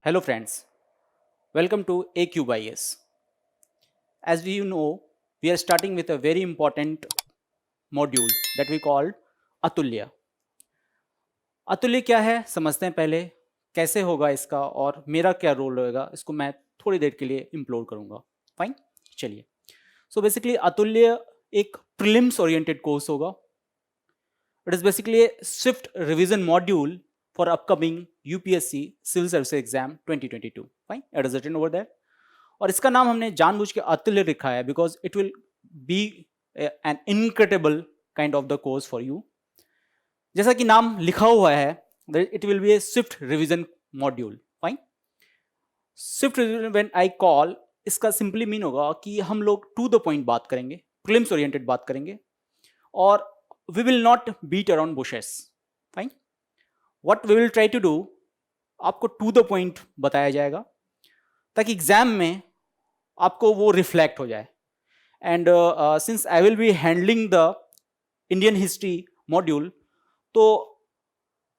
Hello friends, welcome to AQBIS. As we know, we are starting with a very important module that we called अतुल्य. अतुल्य क्या है समझते हैं पहले, कैसे होगा इसका और मेरा क्या रोल होगा, इसको मैं थोड़ी देर के लिए इम्प्लोर करूंगा. फाइन, चलिए. सो बेसिकली अतुल्य एक प्रीलिम्स ओरिएंटेड कोर्स होगा. It is basically A Swift revision module for upcoming UPSC Civil Service Exam 2022. Fine, it is written over there. और इसका नाम हमने जानबूझ के अतुल्य लिखा है because it will be an incredible kind of the course for you. जैसा कि नाम लिखा हुआ है, it will be a swift revision module. Fine. Swift revision when I call, इसका simply mean होगा कि हम लोग to the point बात करेंगे, prelims oriented बात करेंगे, और we will not beat around bushes. Fine. What we will try to do, आपको टू द पॉइंट बताया जाएगा ताकि एग्जाम में आपको वो रिफ्लेक्ट हो जाए. And since I will be handling the Indian history module, तो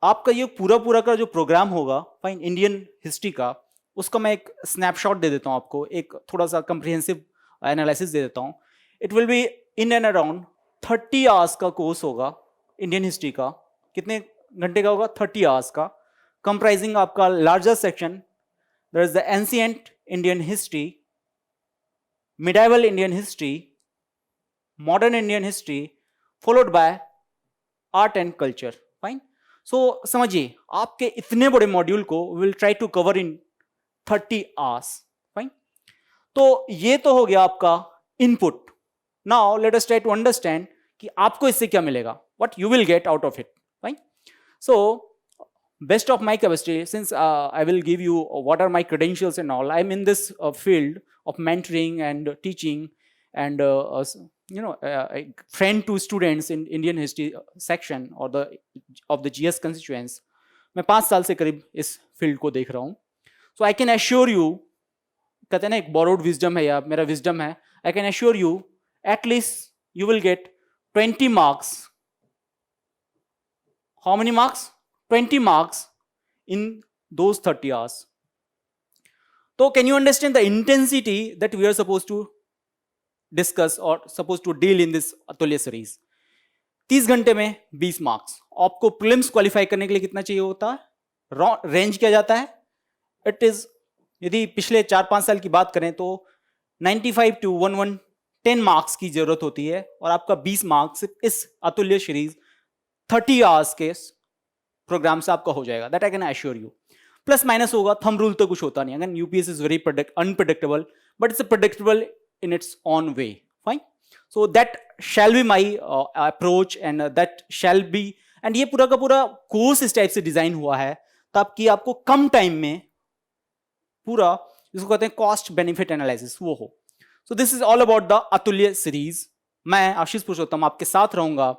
आपका ये पूरा का जो प्रोग्राम होगा फाइन इंडियन हिस्ट्री का, उसका मैं एक स्नैपशॉट दे देता हूँ आपको, एक थोड़ा सा कंप्रिहेंसिव एनालिसिस दे देता हूँ. It will be in and around 30 hours का कोर्स होगा इंडियन हिस्ट्री का. कितने घंटे का होगा? 30 आवर्स का, कंप्राइजिंग आपका largest section there is the ancient Indian history, medieval Indian history, modern Indian history, followed by art and culture. Fine. So समझिए, आपके इतने बड़े मॉड्यूल को will try to cover in 30 hours. Fine. तो ये तो हो गया आपका input. Now let us try to understand कि आपको इससे क्या मिलेगा, what you will get out of it. Fine. So, best of my capacity, since I will give you what are my credentials and all. I'm in this field of mentoring and teaching, and a friend to students in Indian history section or of the GS constituents. मैं 5 साल से करीब इस field को देख रहा हूँ. So I can assure you, कहते हैं ना एक borrowed wisdom है या मेरा wisdom है, I can assure you at least you will get 20 marks. How many marks? 20 marks in those 30 hours. So can you understand the intensity that we are supposed to discuss or supposed to deal in this अतुल्य series? 30 घंटे में 20 marks. आपको prelims qualify करने के लिए कितना चाहिए होता है? रेंज किया जाता है. इट इज, यदि पिछले 4-5 साल की बात करें तो 95 to 110 मार्क्स की जरूरत होती है, और आपका 20 मार्क्स इस अतुल्य सीरीज 30 आवर्स के प्रोग्राम से आपका हो जाएगा. That I can assure you. Plus minus होगा, थंब रूल तो कुछ होता नहीं. अगर UPS is very unpredictable, but it's predictable in its on way. Fine. So that shall be my approach and that shall be, and ये पूरा का पूरा कोर्स इस टाइप से डिजाइन हुआ है ताकि आपको कम टाइम में पूरा, जिसको कहते हैं कॉस्ट बेनिफिट एनालिसिस, वो हो. सो this is all about the अतुल्य सीरीज. मैं आशीष पुरुषोत्तम आपके साथ रहूंगा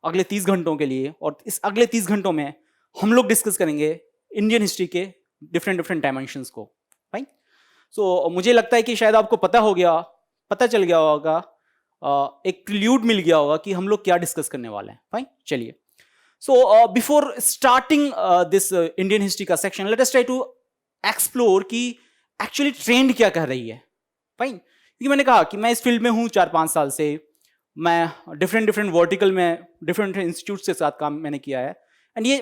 अगले 30 घंटों के लिए, और इस अगले 30 घंटों में हम लोग डिस्कस करेंगे इंडियन हिस्ट्री के डिफरेंट डायमेंशंस को. फाइन. सो मुझे लगता है कि शायद आपको पता चल गया होगा, एक क्लूड मिल गया होगा कि हम लोग क्या डिस्कस करने वाले हैं. फाइन, चलिए. So before starting this Indian history का section, let us try to explore कि एक्चुअली ट्रेंड क्या कह रही है. फाइन. क्योंकि मैंने कहा कि मैं इस फील्ड में हूँ 4-5 साल से. मैं डिफरेंट वर्टिकल में डिफरेंट इंस्टीट्यूट के साथ काम मैंने किया है, एंड ये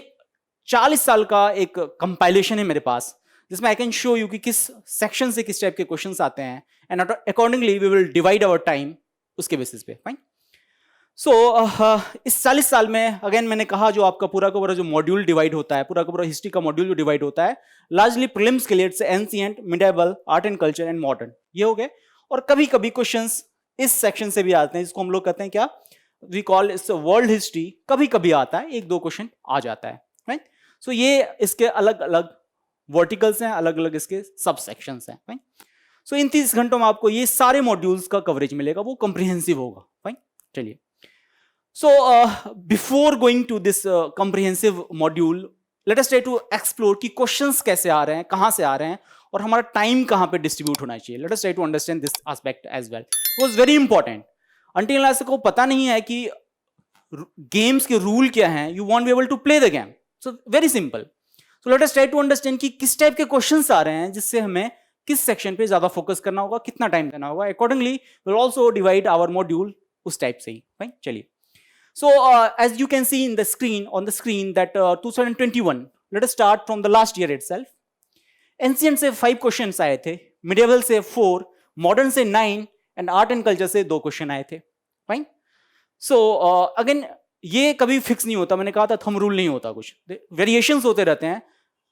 40 साल का एक कंपाइलेशन है मेरे पास, जिसमें आई कैन शो यू कि किस सेक्शन से किस टाइप के क्वेश्चंस आते हैं, and accordingly we will divide our time उसके बेसिस पे. फाइन. सो इस 40 साल में अगेन मैंने कहा, जो आपका पूरा का पूरा जो मॉड्यूल डिवाइड होता है, पूरा का पूरा हिस्ट्री का मॉड्यूल जो डिवाइड होता है, लार्जली प्रीलिम्स के लिए it's ancient, medieval, art and culture and modern, ये हो गए. और कभी कभी क्वेश्चंस इस सेक्शन से भी आते हैं, जिसको हम लोग कहते हैं क्या, we call it's world history. कभी कभी आता है, 1-2 क्वेश्चन आ जाता है. राइट. सो ये इसके अलग अलग वर्टिकल्स हैं, अलग अलग इसके सब सेक्शंस हैं. फाइन. सो इन 30 घंटों में आपको ये सारे मॉड्यूल्स का कवरेज मिलेगा, वो कंप्रिहेंसिव होगा. फाइन, चलिए. So before going to this comprehensive module, let us try to explore कि क्वेश्चंस कैसे आ रहे हैं, कहां से आ रहे हैं, और हमारा टाइम कहां पे डिस्ट्रीब्यूट होना चाहिए. Let us try to understand this aspect as well. It was very important. Until unless को पता नहीं है कि गेम्स के रूल क्या हैं, you won't be able to play the game. So very simple. So let us try to understand कि किस टाइप के क्वेश्चंस आ रहे हैं, जिससे हमें किस सेक्शन पे ज्यादा फोकस करना होगा, कितना टाइम देना होगा. Accordingly will also divide our module उस टाइप से ही. फाइन, चलिए. So as you can see in the screen, on the screen that 2021, let us start from the last year itself. Ancient से 5 क्वेश्चंस आए थे, medieval से 4, modern से 9 and art and culture से 2 क्वेश्चन आए थे. फाइन. सो अगेन ये कभी फिक्स नहीं होता, मैंने कहा था थंब रूल नहीं होता, कुछ वेरिएशंस होते रहते हैं.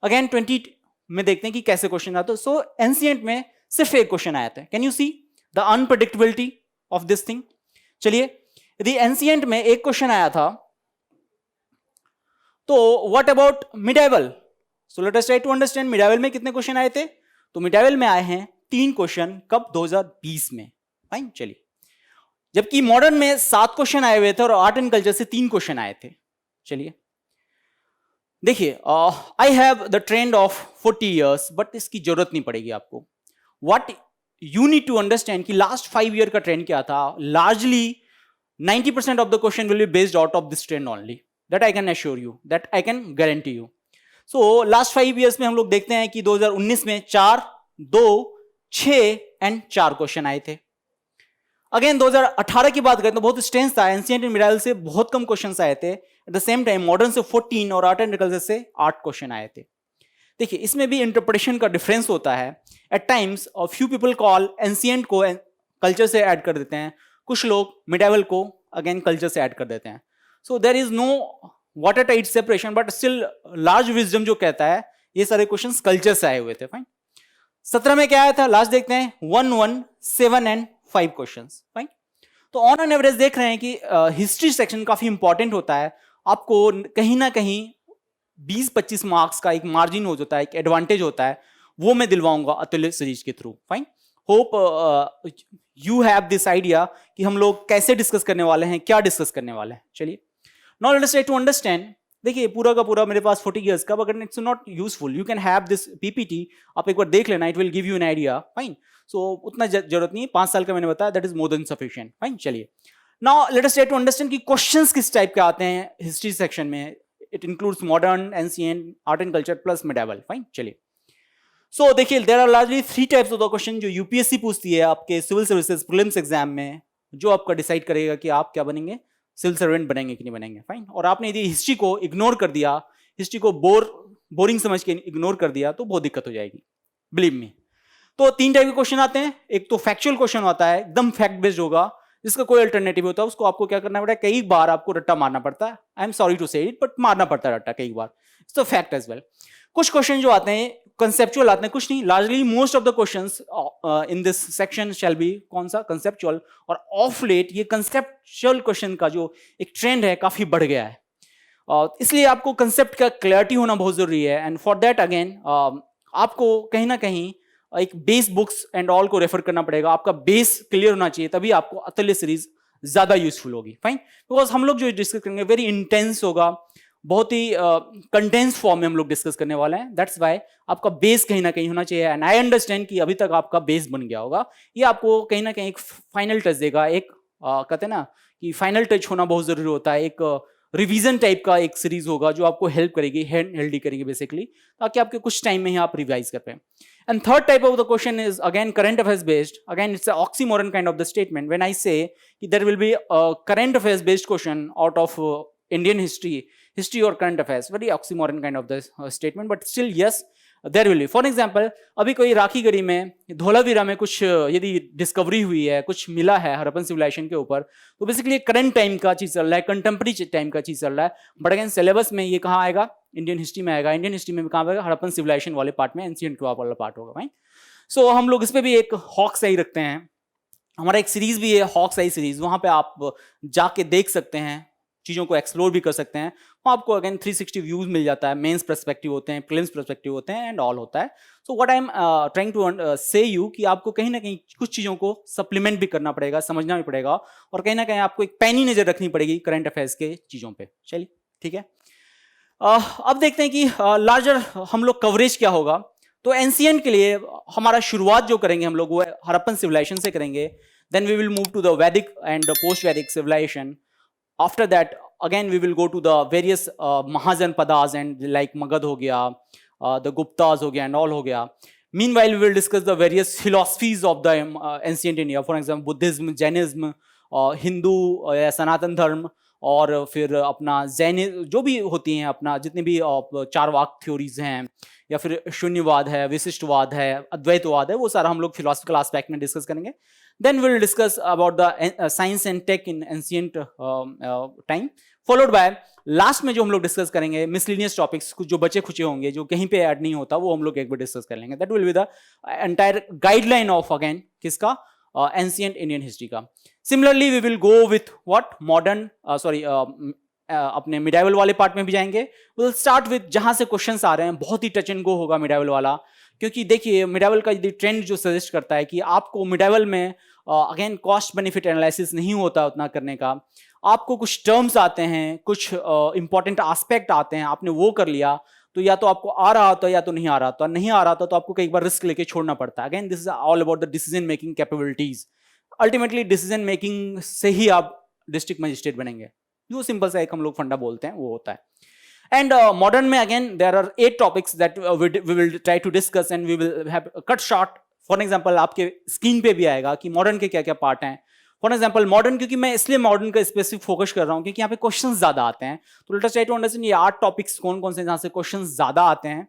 अगेन 20 में देखते हैं कि कैसे क्वेश्चन आते हैं. सो एंशिएंट में सिर्फ एक क्वेश्चन आया था. Can you see the unpredictability of this thing. चलिए, यदि एंशिएंट में एक क्वेश्चन आया था, तो what about medieval. So let us try to understand medieval में कितने क्वेश्चन आए थे. तो मिडाइवल में आए हैं 3 क्वेश्चन. कब? 2020 में. फाइन, चलिए. जबकि मॉडर्न में 7 क्वेश्चन आए हुए थे और आर्ट एंड कल्चर से 3 क्वेश्चन आए थे. चलिए देखिए, I have the trend of 40 years, but इसकी जरूरत नहीं पड़ेगी आपको. What you need to understand कि लास्ट 5 year का ट्रेंड क्या था. Largely 90% of the question will be based out of this trend only. That I can assure you. That I can guarantee you. So last 5 years में हम लोग देखते हैं कि 2019 में 4, 2, 6 and 4 क्वेश्चन आए थे. अगेन 2018 की बात करें तो बहुत स्ट्रेंथ था. एंशिएंट एंड मिडाइवल से बहुत कम क्वेश्चन आए थे. Eight the same time modern से 14 और आर्ट एंड कल्चर से 8 क्वेश्चन आए थे. देखिए, इसमें भी इंटरप्रिटेशन का डिफरेंस होता है. At times few people call ancient को कल्चर से ऐड कर देते हैं, कुछ लोग मिडाइवल को अगेन कल्चर से ऐड कर देते हैं. So there is no water tight separation, but still large wisdom जो कहता है ये सारे क्वेश्चंस कल्चर से आए हुए थे. फाइन. 17 में क्या आया था, लास्ट देखते हैं. 1, 1, 7 and 5 क्वेश्चंस. फाइन. तो ऑन एन एवरेज देख रहे हैं कि हिस्ट्री सेक्शन काफी इंपॉर्टेंट होता है. आपको कहीं ना कहीं 20-25 मार्क्स का एक मार्जिन हो जाता है, एक एडवांटेज होता है. वो मैं दिलवाऊंगा अतुल्य सीरीज के through. Fine. Hope you have this idea कि हम लोग कैसे डिस्कस करने वाले हैं, क्या डिस्कस करने वाले हैं. चलिए, now let us try to understand. देखिए, पूरा का पूरा मेरे पास 40 years का, अगर it's not useful, you can have this PPT. आप एक बार देख लेना, it will give you an idea. Fine. So उतना जरूरत नहीं, 5 साल का मैंने बताया, that is more than sufficient. Fine. चलिए, now let us try to understand कि क्वेश्चंस किस टाइप के आते हैं हिस्ट्री सेक्शन में. It includes modern, ancient, art and culture plus medieval. Fine. चलिए, सो देखिए, there are largely 3 types of the question जो यूपीएससी पूछती है आपके सिविल सर्विसेज प्रीलिम्स एग्जाम में, जो आपका डिसाइड करेगा कि आप क्या बनेंगे, सिविल सर्वेंट बनेंगे कि नहीं बनेंगे. फाइन. और आपने यदि हिस्ट्री को इग्नोर कर दिया, हिस्ट्री को बोरिंग समझ के इग्नोर कर दिया, तो बहुत दिक्कत हो जाएगी, बिलीव मी. तो 3 टाइप के क्वेश्चन आते हैं. एक तो फैक्चुअल क्वेश्चन आता है, एकदम फैक्ट बेस्ड होगा, जिसका कोई अल्टरनेटिव होता है. उसको आपको क्या करना पड़ता है, कई बार आपको रट्टा मारना पड़ता है. I am sorry to say it, but मारना पड़ता है रट्टा कई बार. It's a fact as well. कुछ क्वेश्चन जो आते हैं कंसेप्चुअल आते हैं, कुछ नहीं. Largely most of the questions in this section shall be कौन सा, कंसेप्चुअल. और ऑफ लेट ये कंसेप्चुअल क्वेश्चन का जो एक ट्रेंड है काफी बढ़ गया है. इसलिए आपको कंसेप्ट का क्लैरिटी होना बहुत जरूरी है. एंड फॉर दैट अगेन आपको कहीं ना कहीं एक बेस बुक्स एंड ऑल को रेफर करना पड़ेगा. आपका बेस क्लियर होना चाहिए, तभी आपको अतुल्य सीरीज ज्यादा यूजफुल होगी. फाइन. बिकॉज हम लोग जो डिस्कस करेंगे वेरी इंटेंस होगा, बहुत ही कंडेंस फॉर्म में हम लोग डिस्कस करने वाले हैं. दैट्स वाई आपका बेस कहीं ना कहीं होना चाहिए. एंड आई अंडरस्टैंड कि अभी तक आपका बेस बन गया होगा. ये आपको कहीं ना कहीं एक फाइनल टच देगा. एक कहते हैं ना कि फाइनल टच होना बहुत जरूरी होता है. एक रिवीजन टाइप का एक सीरीज होगा जो आपको हेल्प करेगी, हैंड हेल्डी करेगी बेसिकली, ताकि आपके कुछ टाइम में ही आप रिवाइज कर पाए. And third type of the question is again current affairs based. Again, it's an oxymoron kind of the statement when I say there will be a current affairs based question out of Indian history or current affairs. Very oxymoron kind of the statement, but still yes, there will be. For example, अभी कोई राखी गढ़ी में, धोलावीरा में कुछ यदि discovery हुई है, कुछ मिला है हड़प्पन सिविलाइजेशन के ऊपर, तो बेसिकली करंट टाइम का चीज चल रहा है, कंटेम्प्रेरी टाइम का चीज चल रहा है. बट अगेन सिलेबस में ये कहाँ आएगा, इंडियन हिस्ट्री में आएगा. इंडियन हिस्ट्री में कहाँ आएगा, हड़प्पन सिविलाइजेशन वाले पार्ट में, एंशिएंट वाला पार्ट होगा. भाई सो हम लोग इस पर भी एक हॉक्स आई रखते हैं. हमारा एक सीरीज भी है हॉक्स आई सीरीज, वहां पे आप जाके देख सकते हैं, चीज़ों को एक्सप्लोर भी कर सकते हैं. वहाँ आपको अगेन 360 व्यूज मिल जाता है. मेंस पर्सपेक्टिव होते हैं, प्रीलिम्स पर्सपेक्टिव होते हैं एंड ऑल होता है. So what I am trying to say you कि आपको कहीं ना कहीं कुछ चीज़ों को सप्लीमेंट भी करना पड़ेगा, समझना भी पड़ेगा, और कहीं ना कहीं आपको एक पैनी नज़र रखनी पड़ेगी करंट अफेयर्स के चीज़ों पर. चलिए ठीक है. अब देखते हैं कि लार्जर हम लोग कवरेज क्या होगा. तो एंशिएंट के लिए हमारा शुरुआत जो करेंगे हम लोग वो हड़प्पन सिविलाइजेशन से करेंगे. Then we will move to the Vedic and post Vedic civilisation. After that again we will go to the various Mahajanpadas and like Magad हो गया, द गुप्ताज हो गया एंड ऑल हो गया. Meanwhile, we will discuss the various philosophies of the ancient India. For example, Buddhism, Jainism, Hindu या सनातन धर्म, और फिर अपना जैन जो भी होती हैं, अपना जितने भी चारवाक थ्योरीज हैं, या फिर शून्यवाद है, विशिष्टवाद है, अद्वैतवाद है, वो सारा हम लोग फिलोसफिकल एस्पेक्ट में डिस्कस करेंगे. Then will discuss about the science and tech in ancient time, followed by last में जो हम लोग डिस्कस करेंगे मिसलिनियस टॉपिक्स, कुछ जो बचे खुचे होंगे जो कहीं पे ऐड नहीं होता, वो हम लोग एक बार डिस्कस कर लेंगे. That will be the entire guideline of again किसका, एंशिएंट इंडियन हिस्ट्री का. Similarly we will go with what modern अपने मिडाइवल वाले पार्ट में भी जाएंगे. विल स्टार्ट विथ जहां से क्वेश्चंस आ रहे हैं, बहुत ही टच एंड गो होगा मिडाइवल वाला, क्योंकि देखिए मिडाइवल का यदि ट्रेंड जो सजेस्ट करता है कि आपको मिडाइवल में अगेन कॉस्ट बेनिफिट एनालिसिस नहीं होता उतना करने का, आपको कुछ टर्म्स आते हैं, कुछ इंपॉर्टेंट एस्पेक्ट आते हैं, आपने वो कर लिया तो या तो आपको आ रहा था या तो नहीं आ रहा था, नहीं आ रहा था तो आपको कई बार रिस्क लेके छोड़ना पड़ता है. Again this is all about the decision making capabilities. Ultimately decision making से ही आप डिस्ट्रिक्ट मजिस्ट्रेट बनेंगे, जो सिंपल सा एक हम लोग फंडा बोलते हैं वो होता है. एंड मॉडर्न में again there are 8 topics that we will try to discuss and we will have cut short. For example आपके स्क्रीन पे भी आएगा कि मॉडर्न के क्या क्या पार्ट हैं. फॉर एग्जांपल मॉडर्न, क्योंकि मैं इसलिए मॉडर्न का स्पेसिफिक फोकस कर रहा हूं क्योंकि यहाँ पे क्वेश्चंस ज्यादा आते हैं, तो let us try to understand ये 8 टॉपिक्स कौन कौन से जहां से क्वेश्चंस ज्यादा आते हैं.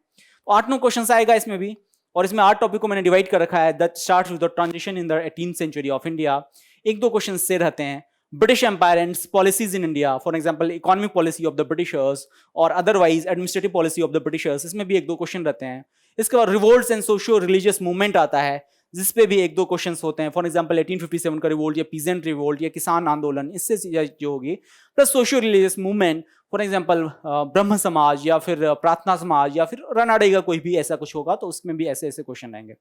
तो 8-9 क्वेश्चंस आएगा इसमें भी, और इसमें 8 टॉपिक को मैंने डिवाइड कर रखा है. That starts with the transition in the 18th century of India. 1-2 question से रहते हैं. British empire and policies in India, for example economic policy of the Britishers और otherwise administrative policy of the Britishers, इसमें भी 1-2 question रहते हैं. इसके बाद revolts and socio religious movement आता है, जिस पे भी 1-2 क्वेश्चंस होते हैं. फॉर एग्जांपल 1857 का रिवोल्ट या पीजेंट रिवोल्ट या किसान आंदोलन, इससे जो होगी. Plus socio religious movement, for example ब्रह्म समाज या फिर प्रार्थना समाज या फिर रनाडे का कोई भी ऐसा कुछ होगा, तो उसमें भी ऐसे ऐसे क्वेश्चन रहेंगे.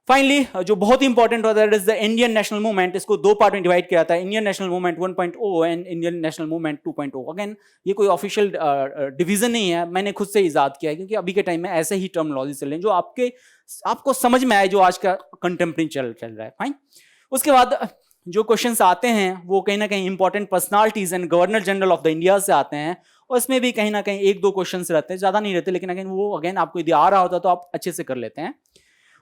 फाइनली जो बहुत ही इंपॉर्टेंट होता है, that is the Indian national movement. इसको 2 पार्ट में डिवाइड किया जाता है, Indian national movement 1.0 and Indian national movement 2.0. Again ये कोई ऑफिशियल डिवीजन नहीं है, मैंने खुद से इजाद किया है, क्योंकि अभी के टाइम में ऐसे ही टर्मिनोलॉजी चल रहे हैं जो आपको समझ में आए, जो आज का कंटेम्प्रेरी चल रहा है. फाइन. उसके बाद जो क्वेश्चंस आते हैं वो कहीं ना कहीं important personalities and governor general of the India से आते हैं, और इसमें भी कहीं ना कहीं 1-2 क्वेश्चंस रहते हैं, ज्यादा नहीं रहते, लेकिन अगेन वो अगेन आपको यदि आ रहा होता तो आप अच्छे से कर लेते हैं.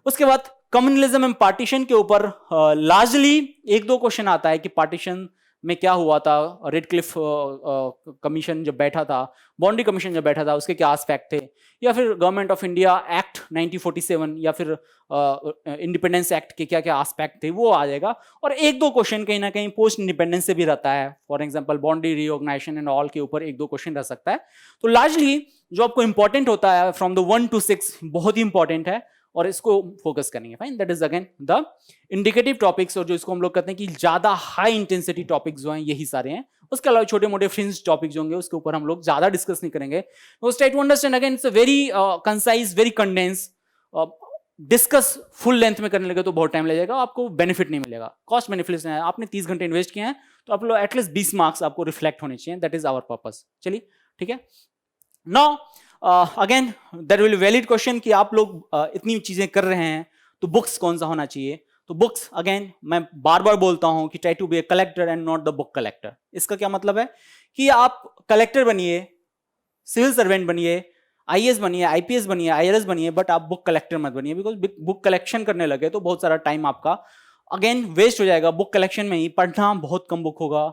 उसके बाद कम्युनलिज्म एंड पार्टीशन के ऊपर लार्जली 1-2 क्वेश्चन आता है कि पार्टीशन में क्या हुआ था, रेड क्लिफ कमीशन जब बैठा था, बॉन्डी कमीशन जब बैठा था, उसके क्या एस्पेक्ट थे, या फिर गवर्नमेंट ऑफ इंडिया एक्ट 1947 या फिर इंडिपेंडेंस एक्ट के क्या क्या एस्पेक्ट थे, वो आ जाएगा. और 1-2 क्वेश्चन कहीं ना कहीं पोस्ट इंडिपेंडेंस से भी रहता है. फॉर एग्जांपल बॉन्डी रीऑर्गेनाइजेशन एंड ऑल के ऊपर 1-2 क्वेश्चन रह सकता है. तो लार्जली जो आपको इंपॉर्टेंट होता है फ्रॉम द 1 to 6 बहुत ही इंपॉर्टेंट है, और इसको फोकस करेंगे. Fine. That is again the indicative topics, और जो इसको हम लोग कहते हैं कि ज्यादा हाई इंटेंसिटी टॉपिक्स जो हैं यही सारे हैं. उसके अलावा छोटे मोटे फ्रिंज टॉपिक जो होंगे उसके ऊपर हम लोग ज्यादा डिस्कस नहीं करेंगे. Try to understand again, it's a very concise, very condense. Discuss full length में करने लगे तो बहुत टाइम लगेगा, आपको बेनिफिट नहीं मिलेगा. कॉस्ट बेनिफिट है, आपने 30 घंटे इन्वेस्ट किए हैं तो आप लोग एटलीस्ट 20 मार्क्स आपको रिफ्लेक्ट होने चाहिए. That is our purpose. चलिए ठीक है. Now again that will valid question कि आप लोग इतनी चीजें कर रहे हैं तो बुक्स कौन सा होना चाहिए. तो बुक्स अगेन मैं बार बार बोलता हूं कि try to be a collector and not the book collector. इसका क्या मतलब है कि आप कलेक्टर बनिए, सिविल सर्वेंट बनिए, आईएएस बनिए, आईपीएस बनिए, आईआरएस बनिए, बट आप बुक कलेक्टर मत बनिए. बिकॉज बुक कलेक्शन करने लगे तो बहुत सारा टाइम आपका अगेन वेस्ट हो जाएगा. बुक कलेक्शन में ही पढ़ना बहुत कम बुक होगा.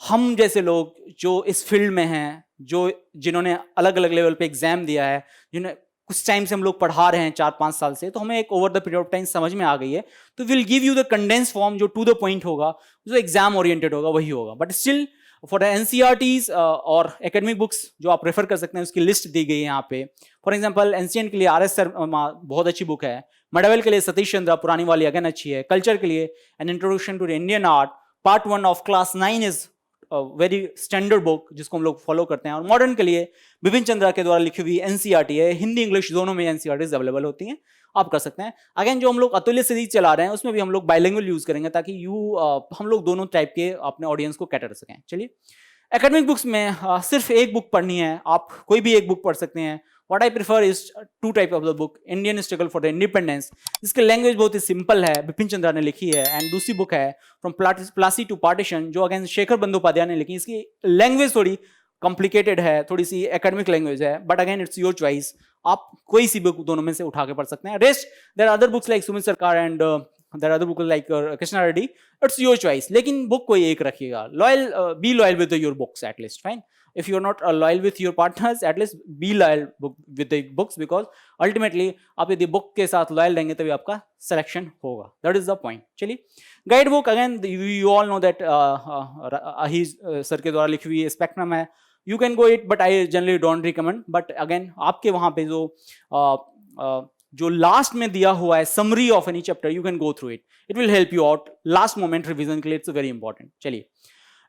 हम जैसे लोग जो इस फील्ड में हैं, जिन्होंने अलग अलग लेवल पे एग्जाम दिया है, जिन्हें कुछ टाइम से हम लोग पढ़ा रहे हैं 4-5 साल से, तो हमें एक over the period of time समझ में आ गई है. तो will give you the condense form जो टू द पॉइंट होगा, जो एग्जाम ओरिएंटेड होगा वही होगा. But still for the NCERTs और एकेडमिक बुक्स जो आप रेफर कर सकते हैं उसकी लिस्ट दी गई है यहाँ पे. फॉर एग्जाम्पल एंशिएंट के लिए आर एस शर्मा बहुत अच्छी बुक है. मेडावल के लिए सतीश चंद्रा पुरानी वाली अगेन अच्छी है. कल्चर के लिए an introduction to the Indian art part 1 of class 9 is very standard book जिसको हम लोग फॉलो करते हैं. और मॉडर्न के लिए बिपिन चंद्रा के द्वारा लिखी हुई एनसीईआरटी है. हिंदी इंग्लिश दोनों में एनसीईआरटीज अवेलेबल होती हैं, आप कर सकते हैं. अगेन जो हम लोग अतुल्य सीरीज चला रहे हैं उसमें भी हम लोग बाइलिंगुअल यूज करेंगे ताकि हम लोग दोनों टाइप के अपने ऑडियंस को कैटर कर सकें. चलिए एकेडमिक बुक्स में सिर्फ एक बुक पढ़नी है, आप कोई भी एक बुक पढ़ सकते हैं. What I prefer is 2 type of the book. Indian Struggle for the Independence. इसकी लैंग्वेज बहुत ही सिंपल है, बिपिन चंद्रा ने लिखी है. एंड दूसरी बुक है फ्रॉम प्लासी टू पार्टीशन जो अगेन शेखर बंदोपाध्याय ने लिखी. इसकी लैंग्वेज थोड़ी कॉम्प्लिकेटेड है, थोड़ी सी एकेडमिक लैंग्वेज है, but again it's your choice, आप कोई सी बुक दोनों में से उठा के पढ़ सकते हैं. Rest there are other books like Sumit Sarkar and there are other books like Krishna Reddy, it's your choice. लेकिन बुक कोई एक रखिएगा. Loyal, be loyal with your books at least. Fine. If you're not loyal with your partners, at least be loyal with the books, because ultimately आप यदि book के साथ loyal रहेंगे तभी आपका सिलेक्शन होगा. That is the point. चलिए, guide book again you all know that अहीज सर के द्वारा लिखी हुई स्पेक्ट्रम है. You can go it, but I generally don't recommend. But again आपके वहां पे जो लास्ट में दिया हुआ है summary of any chapter, you can go through it. It will help you out last moment revision के लिए. It's very important. चलिए,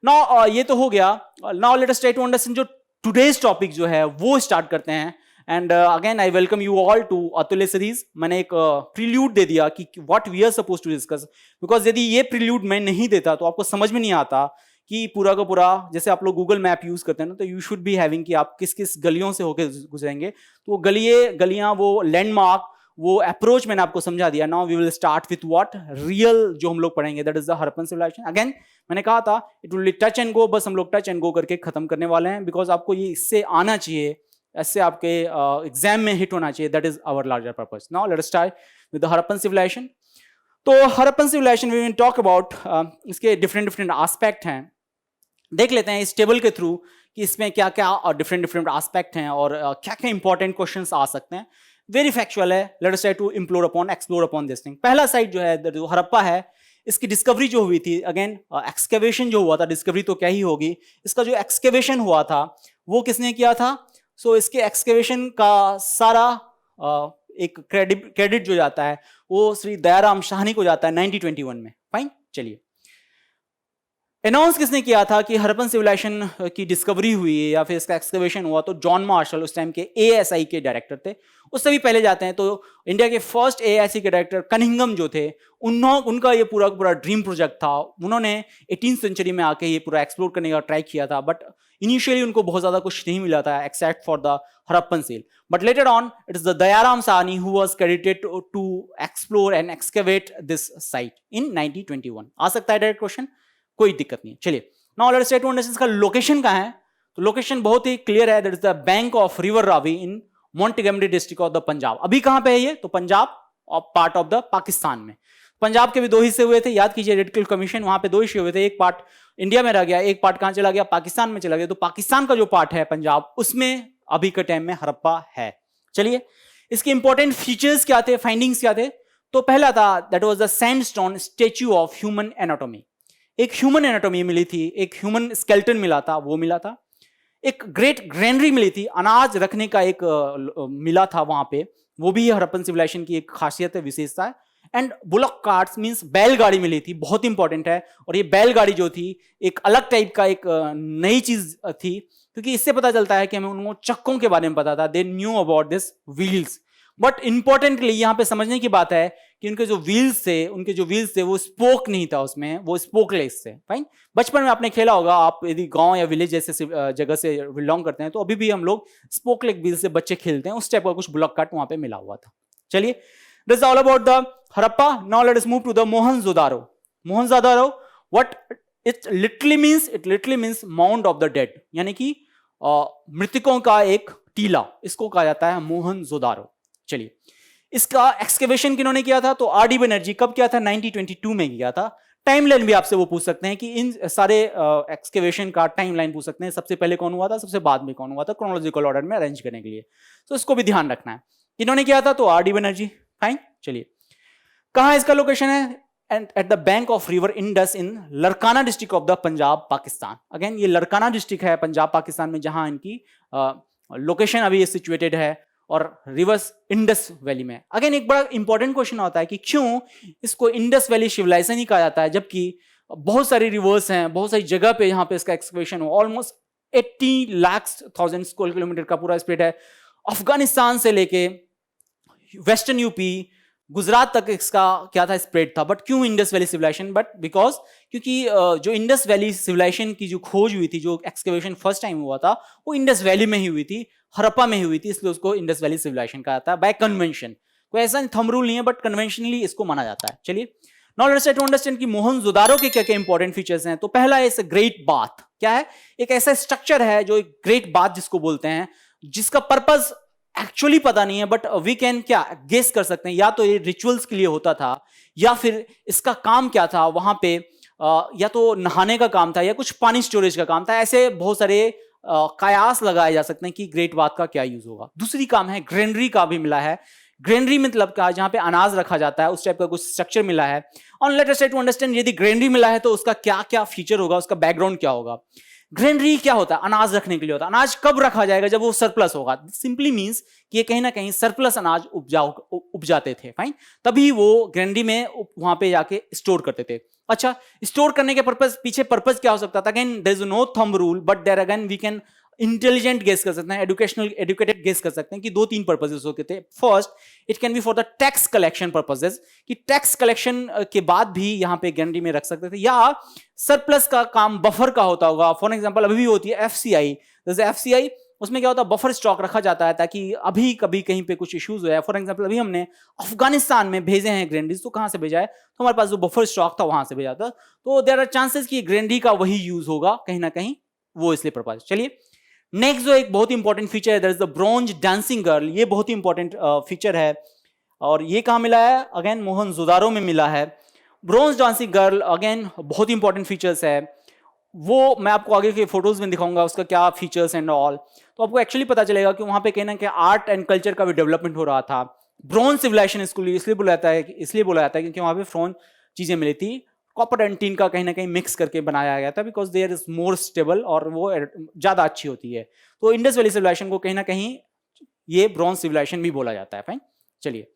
नाउ ये तो हो गया. Now let us try to understand जो टुडेज टॉपिक जो है वो स्टार्ट करते हैं. And again I welcome you all to Atulya series. मैंने एक प्रील्यूड दे दिया कि what we are suppose to discuss, because यदि ये प्रील्यूड मैं नहीं देता तो आपको समझ में नहीं आता कि पूरा का पूरा, जैसे आप लोग गूगल मैप यूज करते हैं ना, तो यू शुड बी हैविंग कि आप किस किस गलियों से होकर गुजरेंगे. तो वो गलियां, वो लैंडमार्क, वो अप्रोच मैंने आपको समझा दिया. Now we will start with what real जो हम लोग पढ़ेंगे, that is the Harappan civilisation. Again मैंने कहा था it will be touch and go. बस हम लोग टच एंड गो करके खत्म करने वाले हैं, बिकॉज आपको ये इससे आना चाहिए, इससे आपके एग्जाम में हिट होना चाहिए. That is our larger purpose. Now let us start with the Harappan civilisation. तो Harappan civilisation we will talk about, इसके डिफरेंट एस्पेक्ट हैं. देख लेते हैं इस टेबल के थ्रू कि इसमें क्या क्या डिफरेंट एस्पेक्ट हैं और क्या क्या इंपॉर्टेंट क्वेश्चंस आ सकते हैं. वेरी फैक्चुअल है. Let us try to explore upon this thing. पहला साइट जो है, जो हड़प्पा है, इसकी डिस्कवरी जो हुई थी, अगेन एक्सकेवेशन जो हुआ था, डिस्कवरी तो क्या ही होगी, इसका जो एक्सकेवेशन हुआ था वो किसने किया था? सो इसके एक्सकेवेशन का सारा एक क्रेडिट जो जाता है वो श्री दयाराम साहनी को जाता है 1921 में. फाइन. चलिए, अनाउंस किसने किया था कि हड़प्पन सिविलाइजेशन की डिस्कवरी हुई है या फिर इसका एक्सकवेशन हुआ? तो जॉन मार्शल उस टाइम के एएसआई के डायरेक्टर थे. उससे भी पहले जाते हैं तो इंडिया के फर्स्ट एएसआई के डायरेक्टर कनिंघम जो थे, उनका ये पूरा ड्रीम प्रोजेक्ट था. उन्होंने 18th सेंचुरी में आके ये पूरा एक्सप्लोर करने का ट्राई किया था, बट इनिशियली उनको बहुत ज्यादा कुछ नहीं मिला था except for the Harappan seal. But later on it is the Dayaram Sahni who was credited to explore and excavate this site in 1921. आ सकता है डायरेक्ट क्वेश्चन, कोई दिक्कत नहीं. चलिए, now let's try to understand इसका लोकेशन कहां है. तो लोकेशन बहुत ही क्लियर है. That is the bank of river Ravi in Montgomery district of the Punjab. अभी कहां पे है ये? तो पंजाब और पार्ट ऑफ द पाकिस्तान में. पंजाब के भी दो हिस्से हुए थे, याद कीजिए. रेड क्लिफ कमीशन, वहां पे दो हिस्से हुए थे. एक पार्ट इंडिया में रह गया, एक पार्ट कहां चला गया? पाकिस्तान में चला गया. तो पाकिस्तान का जो पार्ट है पंजाब, उसमें अभी के टाइम में हड़प्पा है. चलिए, इसके इंपॉर्टेंट फीचर्स क्या थे, फाइंडिंग्स क्या थे? तो पहला था that was the sandstone statue of human anatomy. एक ह्यूमन एनाटॉमी मिली थी, एक ह्यूमन स्केलेटन मिला था, वो मिला था. एक ग्रेट ग्रैनरी मिली थी, अनाज रखने का एक मिला था वहां पे, वो भी हड़प्पन सिविलाइजेशन की एक खासियत है, विशेषता है. एंड बुलक कार्ट्स मींस बैलगाड़ी मिली थी, बहुत इंपॉर्टेंट है. और ये बैलगाड़ी जो थी एक अलग टाइप का एक नई चीज थी, क्योंकि इससे पता चलता है कि हमें उनको चक्कों के बारे में पता था. They knew about this wheels. But importantly यहां पे समझने की बात है कि उनके जो व्हील्स थे वो स्पोक नहीं था उसमें, वो स्पोकलेस थे. फाइन. बचपन में आपने खेला होगा, आप यदि गांव या विलेज जैसे जगह से बिलोंग करते हैं तो अभी भी हम लोग स्पोकलेस व्हील से बच्चे खेलते हैं, उस टाइप का कुछ ब्लॉक कार्ट वहां पे मिला हुआ था. चलिए, this is all about the Harappa. Now let us move to the Mohenjodaro. Mohenjodaro, what it literally means mount of the dead, यानी कि मृतकों का एक टीला, इसको कहा जाता है मोहनजोदारो. चलिए, इसका एक्सकेवेशन किन्होंने किया था? तो आर डी बनर्जी. कब किया था? 1922 में किया था. टाइमलाइन भी आपसे वो पूछ सकते हैं कि इन सारे एक्सकेवेशन का टाइमलाइन पूछ सकते हैं. सबसे पहले कौन हुआ था, सबसे बाद में कौन हुआ था, क्रोनोलॉजिकल ऑर्डर में अरेंज करने के लिए. तो इसको भी ध्यान रखना है. इन्होंने किया था तो आर डी बनर्जी. फाइन. चलिए, कहां इसका लोकेशन है? And at the bank of river Indus in Larkana district of the Punjab Pakistan. Again ये लरकाना डिस्ट्रिक्ट है पंजाब पाकिस्तान में, जहां इनकी लोकेशन अभी सिचुएटेड है, और रिवर्स इंडस वैली में. अगेन एक बड़ा इंपॉर्टेंट क्वेश्चन होता है कि क्यों इसको इंडस वैली सिविलाइजेशन ही कहा जाता है, जबकि बहुत सारी रिवर्स हैं, बहुत सारी जगह पे यहाँ पे इसका एक्सकेवेशन हो. ऑलमोस्ट 80,00,000 स्क्वायर किलोमीटर का पूरा स्प्रेड है. अफगानिस्तान से लेके वेस्टर्न यूपी, गुजरात तक इसका क्या था, स्प्रेड था. बट क्यों Indus valley civilisation? But because क्योंकि जो इंडस वैली सिविलाइजेशन की जो खोज हुई थी, जो एक्सकेवेशन फर्स्ट टाइम हुआ था, वो इंडस वैली में ही हुई थी, हड़प्पा में ही हुई थी, इसलिए उसको इंडस वैली सिविलाइजेशन कहा जाता है बाय कन्वेंशन. कोई ऐसा थंब रूल नहीं है, बट कन्वेंशनली इसको माना जाता है. चलिए, now let's try to understand कि मोहनजोदारो के क्या क्या इंपॉर्टेंट फीचर्स हैं. तो पहला है ग्रेट बाथ. क्या है? एक ऐसा स्ट्रक्चर है जो एक ग्रेट बाथ जिसको बोलते हैं, जिसका पर्पस एक्चुअली पता नहीं है, बट वी कैन क्या गेस कर सकते हैं, या तो ये रिचुअल्स के लिए होता था, या फिर इसका काम क्या था वहां पे, या तो नहाने का काम था, या कुछ पानी स्टोरेज का काम था। ऐसे बहुत सारे कयास लगाए जा सकते हैं कि ग्रेट बाथ का क्या यूज होगा। दूसरी काम है ग्रेनरी का भी मिला है। ग्रेनरी मतलब क्या? जहां पे अनाज रखा जाता है, उस टाइप का कुछ स्ट्रक्चर मिला है। और let us try to understand, यदि ग्रेनरी मिला है तो उसका क्या क्या फीचर होगा, उसका बैकग्राउंड क्या होगा। ग्रेनरी क्या होता है? अनाज रखने के लिए होता है। अनाज कब रखा जाएगा? जब वो सरप्लस होगा। सिंपली मींस कि ये कहीं ना कहीं सरप्लस अनाज उपजाते थे, फाइन, तभी वो ग्रेनरी में वहां पे जाके स्टोर करते थे। अच्छा, स्टोर करने के पीछे पर्पस क्या हो सकता था? Again there is no thumb rule, but there again we can intelligent guess कर सकते हैं, एडुकेटेड गेस कर सकते हैं कि 2-3 पर्पसेस होते थे। First, it can be for the tax collection purposes, कि टैक्स कलेक्शन के बाद भी यहां पे ग्रेनरी में रख सकते थे, या सरप्लस का काम बफर का होता होगा। फॉर एग्जांपल अभी भी होती है एफसीआई, जैसे एफसीआई, उसमें क्या होता है? बफर स्टॉक रखा जाता है ताकि अभी कभी कहीं पे कुछ इश्यूज हुआ है। फॉर एग्जांपल अभी हमने अफगानिस्तान में भेजे हैं ग्रेनरीज, तो कहां से भेजा है? तो हमारे पास जो बफर स्टॉक था वहां से भेजा था। तो देयर आर चांसेस कि ग्रेनरी का वही यूज होगा कहीं ना कहीं, वो इसलिए पर्पज। चलिए नेक्स्ट जो एक बहुत इंपॉर्टेंट फीचर है, that is the bronze dancing girl. ये बहुत ही इंपॉर्टेंट फीचर है, और ये कहां मिला है? अगेन मोहनजोदारो में मिला है। ब्रॉन्ज डांसिंग गर्ल अगेन बहुत इंपॉर्टेंट फीचर्स है, वो मैं आपको आगे के फोटोज में दिखाऊंगा उसका क्या फीचर्स एंड ऑल। तो आपको एक्चुअली पता चलेगा कि वहां पे कहना कि आर्ट एंड कल्चर का भी डेवलपमेंट हो रहा था। ब्रॉन्ज सिविलाइजेशन इसलिए बोला जाता है क्योंकि वहां पे ब्रॉन्ज चीजें मिली थी। कॉपर एंड टीन का कहीं ना कहीं मिक्स करके बनाया गया था, because there is more stable और वो ज्यादा अच्छी होती है। तो इंडस वैली सिविलाइजेशन को कहीं ना कहीं ये ब्रॉन्ज सिविलाइजेशन भी बोला जाता है। फाइन, चलिए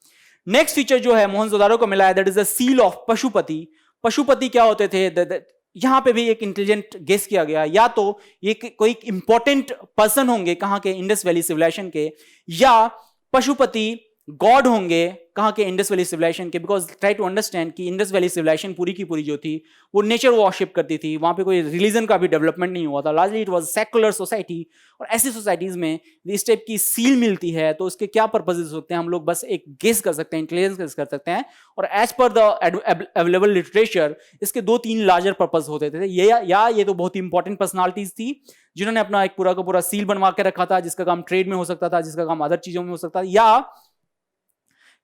नेक्स्ट फीचर जो है मोहनजोदारो को मिला है, that is the seal of Pashupati. Pashupati क्या होते थे? यहां पे भी एक इंटेलिजेंट गेस किया गया, या तो ये कोई इंपॉर्टेंट पर्सन होंगे कहां के? इंडस वैली सिविलाइजेशन के, या पशुपति गॉड होंगे कहां के? इंडस वैली सिविलाइजेशन के। बिकॉज ट्राई टू अंडरस्टैंड कि इंडस वैली सिविलाइजेशन पूरी की पूरी जो थी वो नेचर वॉरशिप करती थी, वहां पे कोई रिलीजन का भी डेवलपमेंट नहीं हुआ था। Largely it was secular society, और ऐसी सोसाइटीज में इस टाइप की सील मिलती है तो उसके क्या पर्पसेस होते हैं हम लोग बस एक गेस कर सकते हैं, इंटेलिजेंस गेस कर सकते हैं। और as per the available literature इसके 2-3 लार्जर पर्पस होते थे। ये तो बहुत ही इंपॉर्टेंट पर्सनालिटीज थी जिन्होंने अपना एक पूरा का पूरा सील बनवा के रखा था, जिसका काम ट्रेड में हो सकता था, जिसका काम अदर चीजों में हो सकता था, या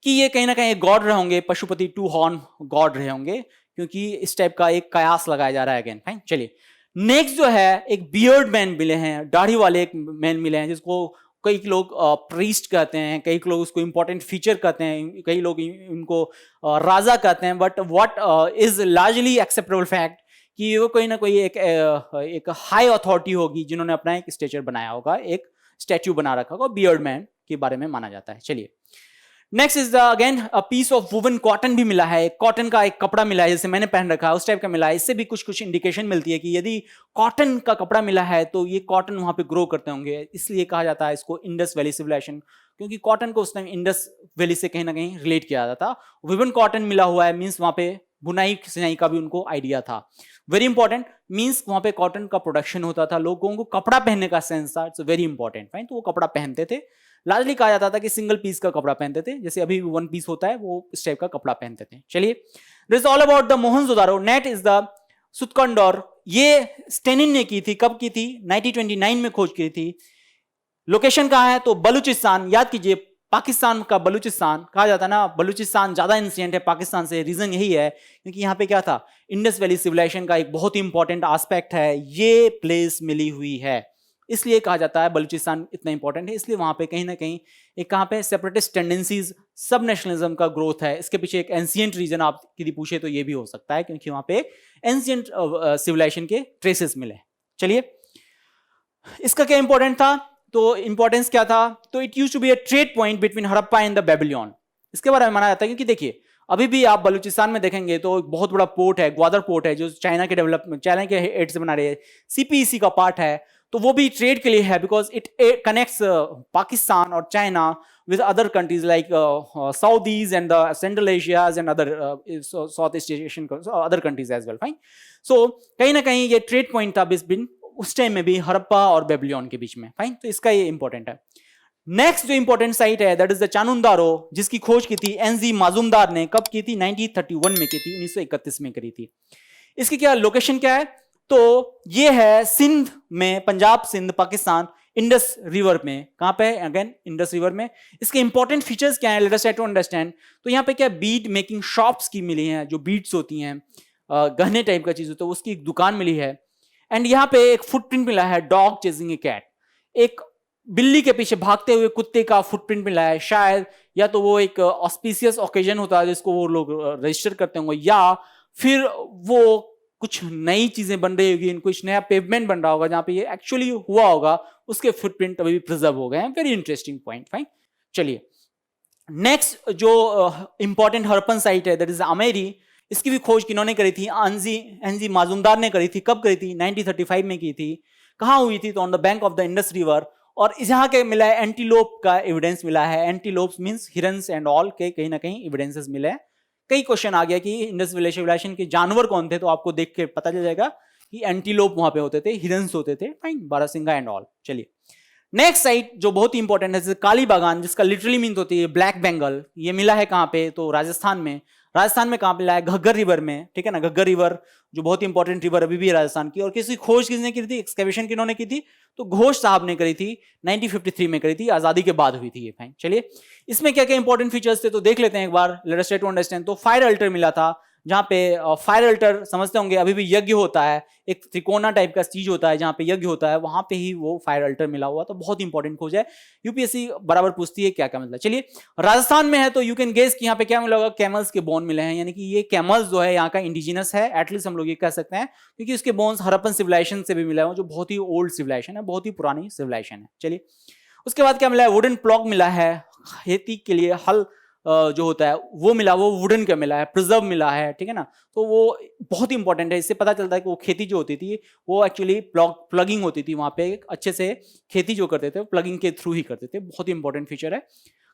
कि ये कहीं ना कहीं एक गॉड रहे होंगे, पशुपति 2 हॉर्न गॉड रहे होंगे, क्योंकि इस टाइप का एक कयास लगाया जा रहा है। अगेन फाइन, चलिए नेक्स्ट जो है एक बियर्ड मैन मिले हैं, दाढ़ी वाले एक मैन मिले हैं, जिसको कई लोग प्रीस्ट कहते हैं, कई लोग उसको इंपॉर्टेंट फीचर कहते हैं, कई लोग इनको राजा कहते हैं। But what is largely acceptable fact कि वो कोई ना कोई एक हाई अथॉरिटी होगी जिन्होंने अपना एक स्टेचर बनाया होगा, एक स्टैच्यू बना रखा होगा, बियर्ड मैन के बारे में माना जाता है। चलिए next is the again a piece of woven cotton भी मिला है, कॉटन का एक कपड़ा मिला है, जैसे मैंने पहन रखा है उस टाइप का मिला है। इससे भी कुछ इंडिकेशन मिलती है कि यदि कॉटन का कपड़ा मिला है तो ये कॉटन वहां पे ग्रो करते होंगे, इसलिए कहा जाता है इसको इंडस वैली सिविलाइजेशन, क्योंकि कॉटन को उस टाइम इंडस वैली से कहीं ना कहीं रिलेट किया जाता था। वुवन कॉटन मिला हुआ है मीन्स वहां पे बुनाई सिनाई का भी उनको आइडिया था। वेरी इंपॉर्टेंट, मीन्स वहां पे कॉटन का प्रोडक्शन होता था, लोगों को कपड़ा पहनने का सेंस था, इट्स वेरी इंपॉर्टेंट। फाइन, तो वो कपड़ा पहनते थे। लार्जली कहा जाता था कि सिंगल पीस का कपड़ा पहनते थे, जैसे अभी वन पीस होता है वो इस टाइप का कपड़ा पहनते थे। चलिए this is all about the Mohenjodaro. Next is the Sutkagendor, ये स्टेनिन ने की थी, कब की थी? 1929 में खोज की थी। लोकेशन कहां है? तो बलूचिस्तान, याद कीजिए पाकिस्तान का बलूचिस्तान कहा जाता है ना, बलूचिस्तान ज्यादा एंशिएंट है पाकिस्तान से। रीजन यही है क्योंकि यहाँ पे क्या था, इंडस वैली सिविलाइजेशन का एक बहुत ही इंपॉर्टेंट एस्पेक्ट है, ये प्लेस मिली हुई है, इसलिए कहा जाता है बलूचिस्तान इतना इंपॉर्टेंट है। इसलिए वहां पे कहीं ना कहीं एक कहां पे सेपरेटिस्ट टेंडेंसीज, सब नेशनलिज्म का ग्रोथ है। इसके पीछे एक एंशिएंट रीजन आप यदि पूछे तो ये भी हो सकता है, क्योंकि वहां पे एंशिएंट सिविलाइजेशन के ट्रेसेस मिले। चलिए इसका क्या इंपॉर्टेंट था? तो इंपॉर्टेंस क्या था? तो it used to be a trade point between Harappa and the Babylon. इसके बारे में माना जाता है क्योंकि देखिए अभी भी आप बलूचिस्तान में देखेंगे तो एक बहुत बड़ा पोर्ट है, ग्वादर पोर्ट है, जो चाइना के डेवलपमेंट, चाइना के हेड से बना रहे हैं, सीपीईसी का पार्ट है, तो वो भी ट्रेड के लिए है, बिकॉज इट कनेक्ट्स पाकिस्तान और China with other countries like Saudis and the Central Asias and other Southeast Asian other countries as well. Fine. So कहीं ना कहीं ये ट्रेड पॉइंट था बिटवीन उस टाइम में भी हड़प्पा और बेबीलोन के बीच में। फाइन, तो इसका ये इंपॉर्टेंट है। नेक्स्ट जो इंपॉर्टेंट साइट है दैट इज द चानुंदारो, जिसकी खोज की थी एनजी माजुमदार ने। कब की थी? 1931 में की थी, 1931 में करी थी। इसकी क्या लोकेशन क्या है? तो ये है सिंध में, पंजाब सिंध पाकिस्तान, इंडस रिवर में। कहां पे है? अगेन इंडस रिवर में। इसके इंपॉर्टेंट फीचर्स क्या है, let us try to understand. तो यहाँ पे क्या बीड मेकिंग शॉप्स की मिली हैं, जो बीड्स होती हैं, गहने टाइप का चीज होता है, उसकी एक दुकान मिली है। एंड यहाँ पे एक फुटप्रिंट मिला है, डॉग चेजिंग ए कैट, एक बिल्ली के पीछे भागते हुए कुत्ते का फुटप्रिंट मिला है। शायद या तो वो एक ऑस्पिशियस ओकेजन होता है जिसको वो लोग रजिस्टर करते होंगे, या फिर वो कुछ नई चीजें बन रही होगी, कुछ नया पेवमेंट बन रहा होगा जहां पे ये एक्चुअली हुआ होगा, उसके फुटप्रिंट अभी भी प्रिजर्व हो गए हैं। Very interesting point. फाइन, चलिए नेक्स्ट जो इंपॉर्टेंट हरप्पन साइट है दैट इज अमेरी। इसकी भी खोज किन्होंने करी थी? एनजी माजुमदार ने करी थी। कब करी थी? 1935 में की थी। कहां हुई थी? तो on the bank of the Indus river. और इस यहाँ के मिला है एंटीलोप का एविडेंस मिला है। Antelopes means Heron's and all के कहीं ना कहीं एविडेंसेस मिले हैं। कई क्वेश्चन आ गया कि इंडस सिविलाइजेशन के जानवर कौन थे, तो आपको देख के पता चल जाएगा कि एंटीलोप वहां पे होते थे, हिरन्स होते थे। फाइन, बारहसिंगा एंड ऑल। चलिए नेक्स्ट साइट जो बहुत ही इंपॉर्टेंट है, काली बागान, जिसका लिटरली मीन होती है ब्लैक बंगाल। ये मिला है कहां पे? तो राजस्थान में। राजस्थान में कहां मिला है? घग्गर रिवर में, ठीक है ना। घग्गर रिवर जो बहुत इंपॉर्टेंट रिवर अभी भी है राजस्थान की। और किसी खोज किसने की थी? एक्सकैवेशन किन्होंने की थी? तो घोष साहब ने करी थी, 1953 में करी थी, आजादी के बाद हुई थी ये। फाइन, चलिए इसमें क्या क्या इंपॉर्टेंट फीचर्स थे तो देख लेते हैं एक बार, let us try to understand. तो फायर अल्टर मिला था, जहां पे फायर अल्टर समझते होंगे, अभी भी यज्ञ होता है, एक त्रिकोना टाइप का चीज होता है जहां पे यज्ञ होता है, वहां पे ही वो फायर अल्टर मिला हुआ। तो बहुत इंपॉर्टेंट खोज है, यूपीएससी बराबर पूछती है क्या क्या मतलब। चलिए राजस्थान में है तो यू कैन गेस कि यहाँ पे क्या मिला होगा? कैमल्स के बोन मिले हैं, यानी कि ये कैमल्स जो है यहाँ का इंडिजिनस है, एटलीस्ट हम लोग ये कह सकते हैं, क्योंकि उसके बोन्स हरप्पन सिविलाइजेशन से भी मिला है, जो बहुत ही ओल्ड सिविलाइजेशन है, बहुत ही पुरानी सिविलाइजेशन है। चलिए उसके बाद क्या मिला है? वुडन प्लॉग मिला है, खेती के लिए हल जो होता है वो मिला, वो वुडन का मिला है। प्रिजर्व मिला है, ठीक है ना। तो वो बहुत इंपॉर्टेंट है, इससे पता चलता है कि वो खेती जो होती थी वो एक्चुअली प्लगिंग होती थी वहां पे, अच्छे से खेती जो करते थे प्लगिंग के थ्रू ही करते थे। बहुत इंपॉर्टेंट फीचर है।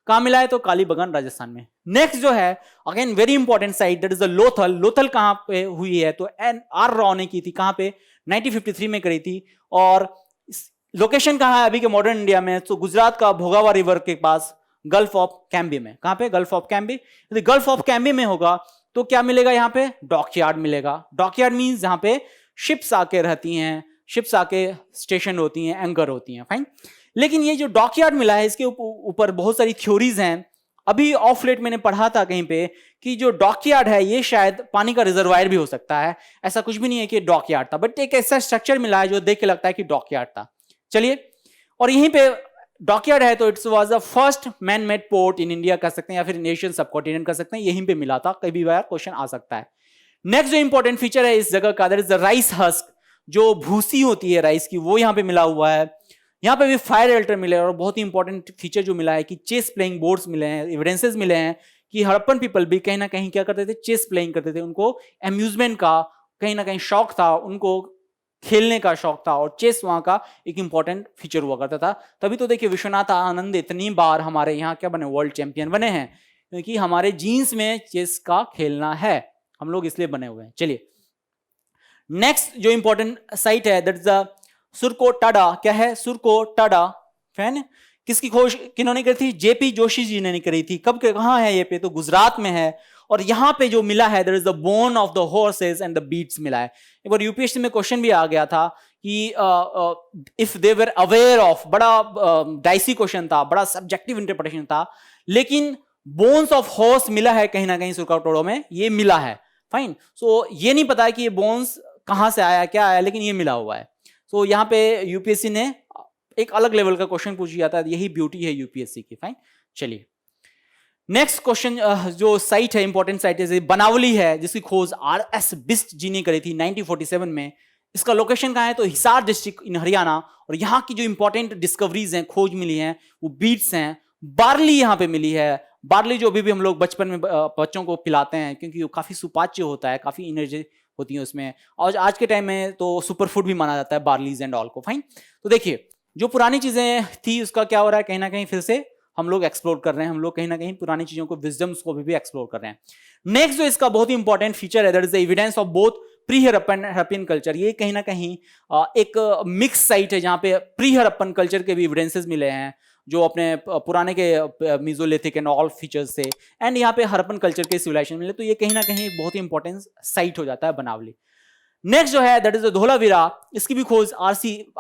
कहां मिला है? तो काली बगान राजस्थान में। नेक्स्ट जो है again very important site, that is the Lothal. Lothal कहां पे हुई है? तो एन.आर. राव ने की थी। कहां पे? 1953 में करी थी। और लोकेशन कहां है अभी के मॉडर्न इंडिया में? तो गुजरात का भोगावा रिवर के पास, गल्फ ऑफ कैम्बी में। कहां पे? Gulf of Cambay. यदि गल्फ ऑफ कैम्बी में होगा तो क्या मिलेगा? यहां पे डॉकयार्ड मिलेगा। डॉकयार्ड मींस जहां पे शिप्स आके रहती हैं, शिप्स आके स्टेशन होती हैं, एंकर होती हैं। फाइन, लेकिन ये जो डॉकयार्ड मिला है इसके ऊपर बहुत सारी थ्योरीज हैं। अभी ऑफ लेट मैंने पढ़ा था कहीं पे कि जो डॉकयार्ड है ये शायद पानी का रिजर्वायर भी हो सकता है। ऐसा कुछ भी नहीं है कि डॉकयार्ड था, बट एक ऐसा स्ट्रक्चर मिला है जो देख के लगता है कि डॉकयार्ड था। चलिए, और यहीं पे डॉकयार्ड है तो it's was the first man made port in India कह सकते हैं, या फिर एशियन सबकॉन्टिनेंट कह सकते हैं, यहीं पे मिला था। कई बार क्वेश्चन आ सकता है। नेक्स्ट जो इंपॉर्टेंट फीचर है इस जगह का, that is the rice husk, जो भूसी होती है राइस की, वो यहाँ पे मिला हुआ है। यहाँ पे भी फायर अल्टर मिले, और बहुत ही इंपॉर्टेंट फीचर जो मिला है कि चेस प्लेइंग बोर्ड्स मिले हैं, एविडेंसेस मिले हैं कि हड़प्पन पीपल भी कहीं ना कहीं क्या करते थे? चेस प्लेइंग करते थे। उनको अम्यूजमेंट का कहीं ना कहीं शौक था, उनको खेलने का शौक था, और चेस वहां का एक इंपॉर्टेंट फीचर हुआ करता था। तभी तो देखिए विश्वनाथ आनंद इतनी बार हमारे यहाँ क्या बने? वर्ल्ड चैंपियन बने हैं, क्योंकि हमारे जीन्स में चेस का खेलना है, हम लोग इसलिए बने हुए हैं। चलिए नेक्स्ट जो इंपॉर्टेंट साइट है दैट इज द सुरकोटाडा। क्या है? सुरकोटाडा। फैन, किसकी खोज किन्होंने करी थी? जेपी जोशी जी ने करी थी। कब के कहां है ये पे? तो गुजरात में है। और यहां पे जो मिला है that is the bone of the horses and the beads मिला है। एक बार यूपीएससी में क्वेश्चन भी आ गया था कि if they were aware of, बड़ा डाइसी क्वेश्चन था, बड़ा सब्जेक्टिव इंटरप्रिटेशन था, लेकिन बोन्स ऑफ हॉर्स मिला है कहीं ना कहीं सुरकोटाडा में, ये मिला है। फाइन, सो ये नहीं पता है कि ये बोन्स कहां से आया, क्या आया, लेकिन ये मिला हुआ है। सो यहाँ पे यूपीएससी ने एक अलग लेवल का क्वेश्चन पूछ लिया था, यही ब्यूटी है यूपीएससी की। फाइन, चलिए नेक्स्ट क्वेश्चन जो साइट है, इंपॉर्टेंट साइट है, बनावली है, जिसकी खोज आर.एस. बिस्ट जी ने करी थी 1947 में। इसका लोकेशन कहां है? तो हिसार डिस्ट्रिक्ट इन हरियाणा। और यहाँ की जो इंपॉर्टेंट डिस्कवरीज हैं, खोज मिली हैं, वो बीट्स हैं। बार्ली यहाँ पे मिली है। बार्ली जो अभी भी हम लोग बचपन में बच्चों को पिलाते हैं, क्योंकि वो काफी सुपाच्य होता है, काफी एनर्जी होती है उसमें, और आज के टाइम में तो सुपर फूड भी माना जाता है बार्लीज एंड ऑल को। फाइन, तो देखिए जो पुरानी चीजें थी उसका क्या हो रहा है, कहीं ना कहीं फिर से हम लोग एक्सप्लोर कर रहे हैं, हम लोग कहीं ना कहीं पुरानी चीजों को, विजडम्स को भी एक्सप्लोर कर रहे हैं। नेक्स्ट जो इसका बहुत ही इंपॉर्टेंट फीचर है that is the evidence of both pre Harappan culture. ये कहीं ना कहीं एक मिक्स साइट है जहां पे प्री हड़प्पन कल्चर के भी एविडेंसेस मिले हैं, जो अपने पुराने के मीजोलिथिक एंड ऑल फीचर्स से, एंड यहाँ पे हड़प्पन कल्चर के सिविलाइजेशन मिले। तो ये कहीं ना कहीं बहुत ही इंपॉर्टेंट साइट हो जाता है बनावली। नेक्स्ट जो है दैट इज धोलावीरा, इसकी भी खोज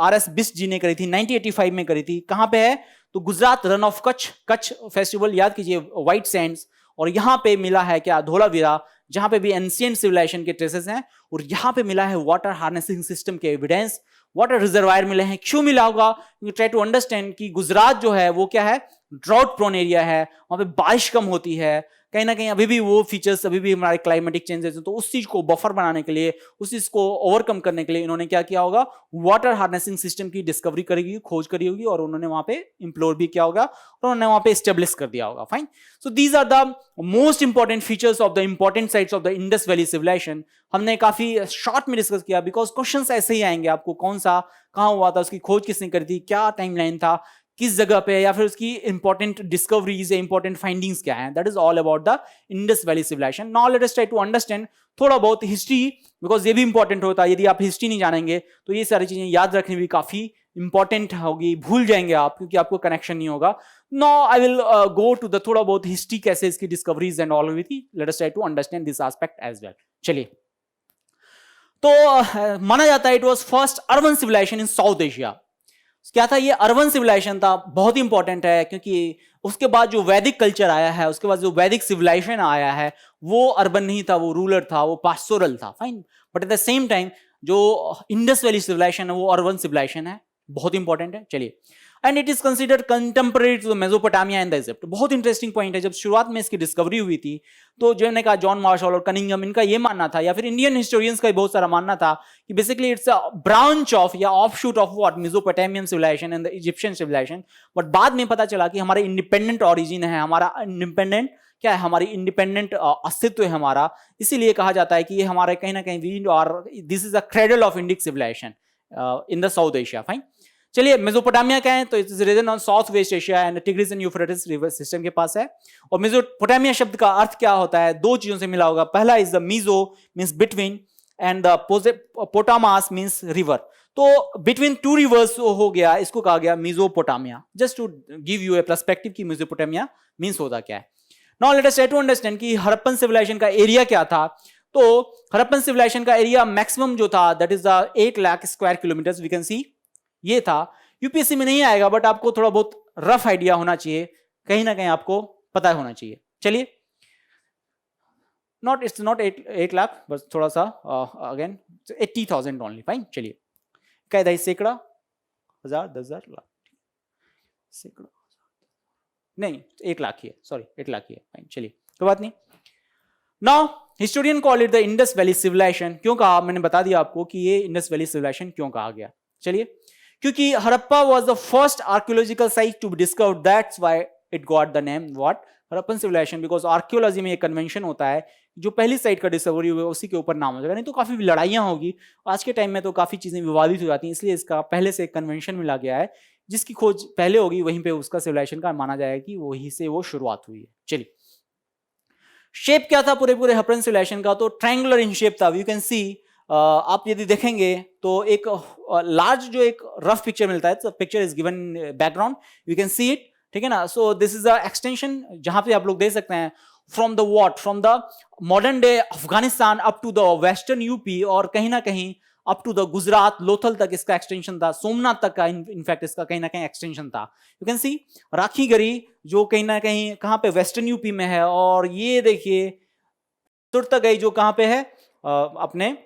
RS बिस्ट जी ने करी थी, 1985 में करी थी। कहां पे है? तो Gujarat, run of Kutch, Kutch festival याद कीजिए, व्हाइट सैंड्स, और यहां पे मिला है क्या? धोलावीरा, जहां पे भी एंशिएंट सिविलाइजेशन के ट्रेसेस हैं, और यहां पे मिला है वाटर हार्नेसिंग सिस्टम के एविडेंस, वाटर रिजर्वायर मिले हैं। क्यों मिला होगा? यू ट्राई टू अंडरस्टैंड कि गुजरात जो है वो क्या है? ड्राउट प्रोन एरिया है, वहां पे बारिश कम होती है, कहीं ना कहीं अभी भी वो फीचर्स, अभी भी हमारे क्लाइमेटिक चेंजेस हैं, तो उस चीज को बफर बनाने के लिए, उस चीज को ओवरकम करने के लिए इन्होंने क्या किया होगा? वाटर हार्नेसिंग सिस्टम की डिस्कवरी करेगी, खोज करी होगी, और उन्होंने वहां पे इंप्लोर भी किया होगा, और उन्होंने वहां पे एस्टेब्लिश कर दिया होगा। Fine. So these are the most important features of the important sites of the Indus valley civilisation. हमने काफी शॉर्ट में डिस्कस किया, बिकॉज क्वेश्चंस ऐसे ही आएंगे आपको, कौन सा कहां हुआ था, उसकी खोज किसने करी थी, क्या टाइमलाइन था, किस जगह पे, या फिर उसकी इंपॉर्टेंट डिस्कवरीज या इंपॉर्टेंट फाइंडिंग्स क्या हैं। That is all about the Indus valley civilisation. Now let us try to understand थोड़ा बहुत हिस्ट्री, बिकॉज ये भी इंपॉर्टेंट होता है। यदि आप हिस्ट्री नहीं जानेंगे तो ये सारी चीजें याद रखनी भी काफी इंपॉर्टेंट होगी, भूल जाएंगे आप, क्योंकि आपको कनेक्शन नहीं होगा। Now I will go to the थोड़ा बहुत हिस्ट्री, कैसे इसकी डिस्कवरीज एंड ऑल हुई थी। Let us try to understand this aspect as well. चलिए, तो माना जाता है it was first urban civilisation in South Asia. क्या था? ये अर्बन सिविलाइजेशन था, बहुत इंपॉर्टेंट है, क्योंकि उसके बाद जो वैदिक कल्चर आया है, उसके बाद जो वैदिक सिविलाइजेशन आया है, वो अर्बन नहीं था, वो रूरल था, वो पास्टोरल था। Fine. But at the same time जो इंडस वैली सिविलाइजेशन है वो अर्बन सिविलाइजेशन है, बहुत इंपॉर्टेंट है। चलिए, and it is considered contemporary to Mesopotamia and the Egypt. बहुत इंटरेस्टिंग पॉइंट है, जब शुरुआत में इसकी डिस्कवरी हुई थी तो जो ने कहा, जॉन मार्शल और कनिंघम, इनका ये मानना था, या फिर इंडियन हिस्टोरियंस का बहुत सारा मानना था, कि basically it's a branch of या offshoot of what? Mesopotamian civilisation and the Egyptian civilisation. But बाद में पता चला कि हमारा इंडिपेंडेंट ओरिजिन है, हमारा इंडिपेंडेंट क्या है, हमारी इंडिपेंडेंट अस्तित्व है हमारा। इसीलिए कहा जाता है कि ये हमारे कहीं ना कहीं we are, this is a cradle of Indic civilisation in the South Asia. Fine. चलिए, मेसोपोटामिया क्या है? तो it's region on South West Asia and Tigris and Euphrates river system के पास है। और मेसोपोटामिया शब्द का अर्थ क्या होता है? दो चीजों से मिला होगा। पहला is the meso, means between, and the potamos means river. तो बिटवीन टू रिवर्स हो गया, इसको कहा गया Mesopotamia. Just to give you a perspective कि मेसोपोटामिया मींस होता क्या है। Now let us try to understand कि हड़प्पन सिविलाइजेशन का एरिया क्या था। तो हड़प्पन सिविलाइजेशन का एरिया मैक्सिमम जो था that is 8 lakh square kilometre, we can see. ये था। यूपीएससी में नहीं आएगा, बट आपको थोड़ा बहुत रफ आइडिया होना चाहिए, कहीं ना कहीं आपको पता होना चाहिए। चलिए, इट्स नॉट 8 लाख, बस थोड़ा सा अगेन 80,000 ओनली। फाइन। चलिए, कायदा ही सैकड़ा, हजार, 10,000, लाख, सैकड़ा नहीं, 1 लाख ही है, सॉरी 1 लाख ही है। फाइन। चलिए, कोई बात नहीं। Now historian call it the Indus valley civilisation. क्यों कहा? मैंने बता दिया आपको कि ये इंडस वैली सिविलाइजेशन क्यों कहा गया। चलिए, क्योंकि Harappa was the first archaeological site to be discovered, that's why it got the name what? Harappan civilisation. Because archaeology में एक कन्वेंशन होता है, जो पहली साइट का डिस्कवरी हुई उसी के ऊपर नाम हो जाएगा, नहीं तो काफी लड़ाइयां होगी। आज के टाइम में तो काफी चीजें विवादित हो जाती हैं, इसलिए इसका पहले से एक कन्वेंशन मिला गया है, जिसकी खोज पहले होगी वहीं पे उसका सिविलाइजेशन का माना जाएगा कि वहीं से वो शुरुआत हुई है। चलिए, शेप क्या था पूरे हड़प्पन सिविलाइजेशन का? तो ट्रायंगुलर इन शेप था। यू कैन सी, आप यदि देखेंगे तो एक लार्ज जो एक रफ पिक्चर मिलता है, picture is given background, you can see it, ठीक है ना। So this is the extension, जहां पे आप लोग देख सकते हैं from the what, from the modern day Afghanistan up to the western UP, और कहीं ना कहीं up to the Gujarat, Lothal तक इसका एक्सटेंशन था, सोमनाथ तक का इनफैक्ट इसका कहीं ना कहीं एक्सटेंशन था। यू कैन सी राखी गरी, जो कहीं ना कहीं कहां पे? वेस्टर्न यूपी में है। और ये देखिए तुर्तगई, जो कहां पे है? अपने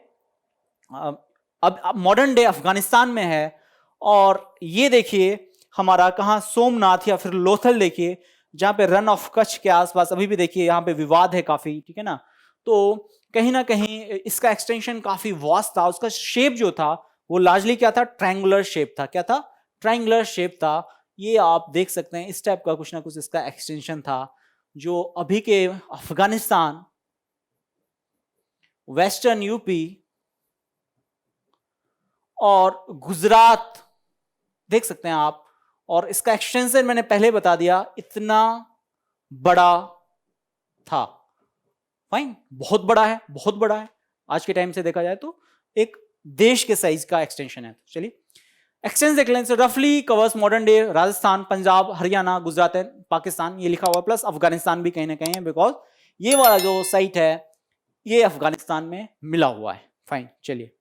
अब मॉडर्न डे अफगानिस्तान में है। और ये देखिए हमारा कहां? सोमनाथ या फिर लोथल देखिए, जहां पे रन ऑफ कच्छ के आसपास अभी भी देखिए यहां पे विवाद है काफी, ठीक है ना। तो कहीं ना कहीं इसका एक्सटेंशन काफी वास्ट था। उसका शेप जो था वो लार्जली क्या था? ट्रायंगुलर शेप था। क्या था? ट्रायंगुलर शेप था। ये आप देख सकते हैं, इस टाइप का कुछ ना कुछ इसका एक्सटेंशन था, जो अभी के अफगानिस्तान, वेस्टर्न यूपी और गुजरात देख सकते हैं आप। और इसका एक्सटेंशन मैंने पहले बता दिया, इतना बड़ा था। फाइन, बहुत बड़ा है, बहुत बड़ा है। आज के टाइम से देखा जाए तो एक देश के साइज का एक्सटेंशन है। चलिए, एक्सटेंस देख लें। रफली covers modern day Rajasthan, Punjab, Haryana, Gujarat, Pakistan, ये लिखा हुआ, प्लस अफगानिस्तान भी कहीं ना कहीं है, बिकॉज ये वाला जो साइट है ये अफगानिस्तान में मिला हुआ है। फाइन। चलिए,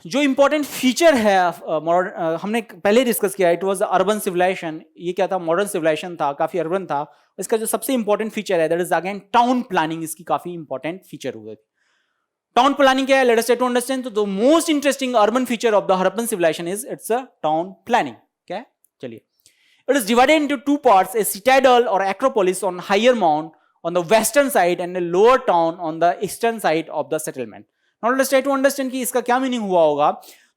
जो इंपॉर्टेंट फीचर है मॉडर्न, हमने पहले डिस्कस किया, इट वाज अर्बन सिविलाइजेशन। ये क्या था? मॉडर्न सिविलाइजेशन था, काफी अर्बन था। इसका जो सबसे इंपॉर्टेंट फीचर है that is again town planning, इसकी काफी इंपॉर्टेंट फीचर हुए। टाउन प्लानिंग क्या है? Let us try to understand. तो the most interesting urban feature of the Harappan civilisation is it's a town planning. क्या है? चलिए, it is divided into two parts, a citadel और acropolis on higher mount on the western side and a lower town on the eastern side of the settlement. Now let's try to understand कि इसका क्या meaning हुआ होगा।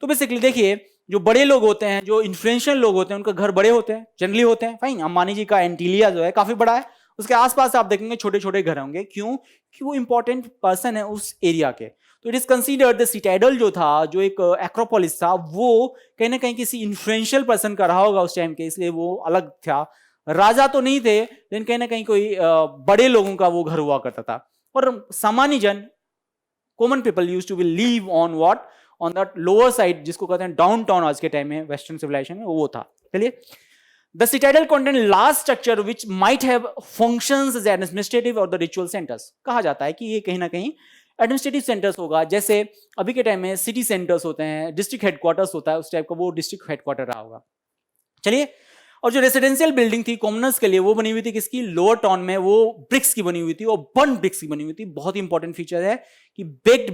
तो basically देखिए, जो बड़े लोग होते हैं, जो इन्फ्लुएंशियल लोग होते हैं, उनका घर बड़े होते हैं, जनरली होते हैं। फाइन, अंबानी जी का एंटीलिया जो है काफी बड़ा है, उसके आसपास आप देखेंगे छोटे छोटे घर होंगे। क्यों? कि वो इंपॉर्टेंट पर्सन है उस एरिया के। तो it is considered the Citadel जो था, जो एक एक्रोपोलिस था, वो कहीं ना कहीं किसी इन्फ्लुएंशियल पर्सन का रहा होगा उस टाइम के, इसलिए वो अलग था। राजा तो नहीं थे, लेकिन कहीं ना कहीं कोई बड़े लोगों का वो घर हुआ करता था। और सामान्य जन, common people used to be live on what, on that lower side, जिसको कहते हैं डाउन टाउन आज के टाइम में वेस्टर्न सिविलाइजेशन में, वो था। चलिए, the citadel contain large structure which might have functions as administrative और द रिचुअल सेंटर्स। कहा जाता है कि ये कहीं ना कहीं एडमिनिस्ट्रेटिव सेंटर्स होगा, जैसे अभी के टाइम में सिटी सेंटर्स होते हैं, डिस्ट्रिक्ट हेडक्वार्टर्स होता है, उस टाइप का वो डिस्ट्रिक्ट हेडक्वार्टर रहा होगा। चलिए, और जो रेसिडेंशियल बिल्डिंग थी कॉमनर्स के लिए, वो बनी हुई थी किसकी? लोअर टाउन में, वो ब्रिक्स की बनी हुई थी और बर्न ब्रिक्स की बनी हुई थी। बहुत इंपॉर्टेंट फीचर है कि बेक्ड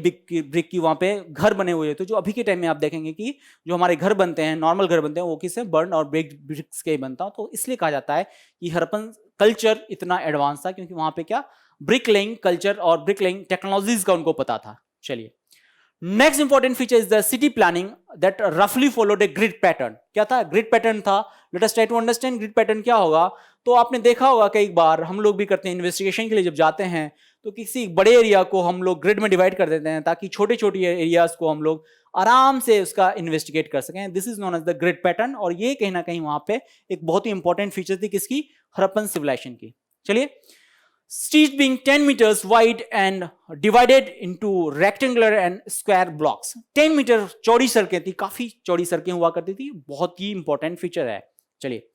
ब्रिक की वहां पे घर बने हुए थे। जो अभी के टाइम में आप देखेंगे कि जो हमारे घर बनते हैं, नॉर्मल घर बनते हैं, वो किससे? बर्न और बेक्ड ब्रिक्स के ही बनता। तो इसलिए कहा जाता है कि हड़प्पन कल्चर इतना एडवांस था, क्योंकि वहां पे क्या, ब्रिक लेइंग कल्चर और ब्रिक लेइंग टेक्नोलॉजीज का उनको पता था। चलिए, next important feature is the city planning that रफली फॉलोड ए ग्रिड पैटर्न। क्या था? ग्रिड पैटर्न था। Let us try to understand grid pattern क्या होगा। तो आपने देखा होगा, कई बार हम लोग भी करते हैं, इन्वेस्टिगेशन के लिए जब जाते हैं तो किसी बड़े एरिया को हम लोग ग्रिड में डिवाइड कर देते हैं, ताकि छोटे छोटे एरियाज को हम लोग आराम से उसका इन्वेस्टिगेट कर सकें। This is known as the grid pattern. और ये कहीं ना कहीं वहां पे एक बहुत ही इंपॉर्टेंट फीचर थी किसकी? हड़प्पन सिविलाइजेशन की। चलिए, streets being 10 meters wide and divided into rectangular and square blocks। 10 metre चौड़ी सड़कें थी, काफी चौड़ी सड़कें हुआ करती थी, बहुत ही इंपॉर्टेंट फीचर है। चलिए,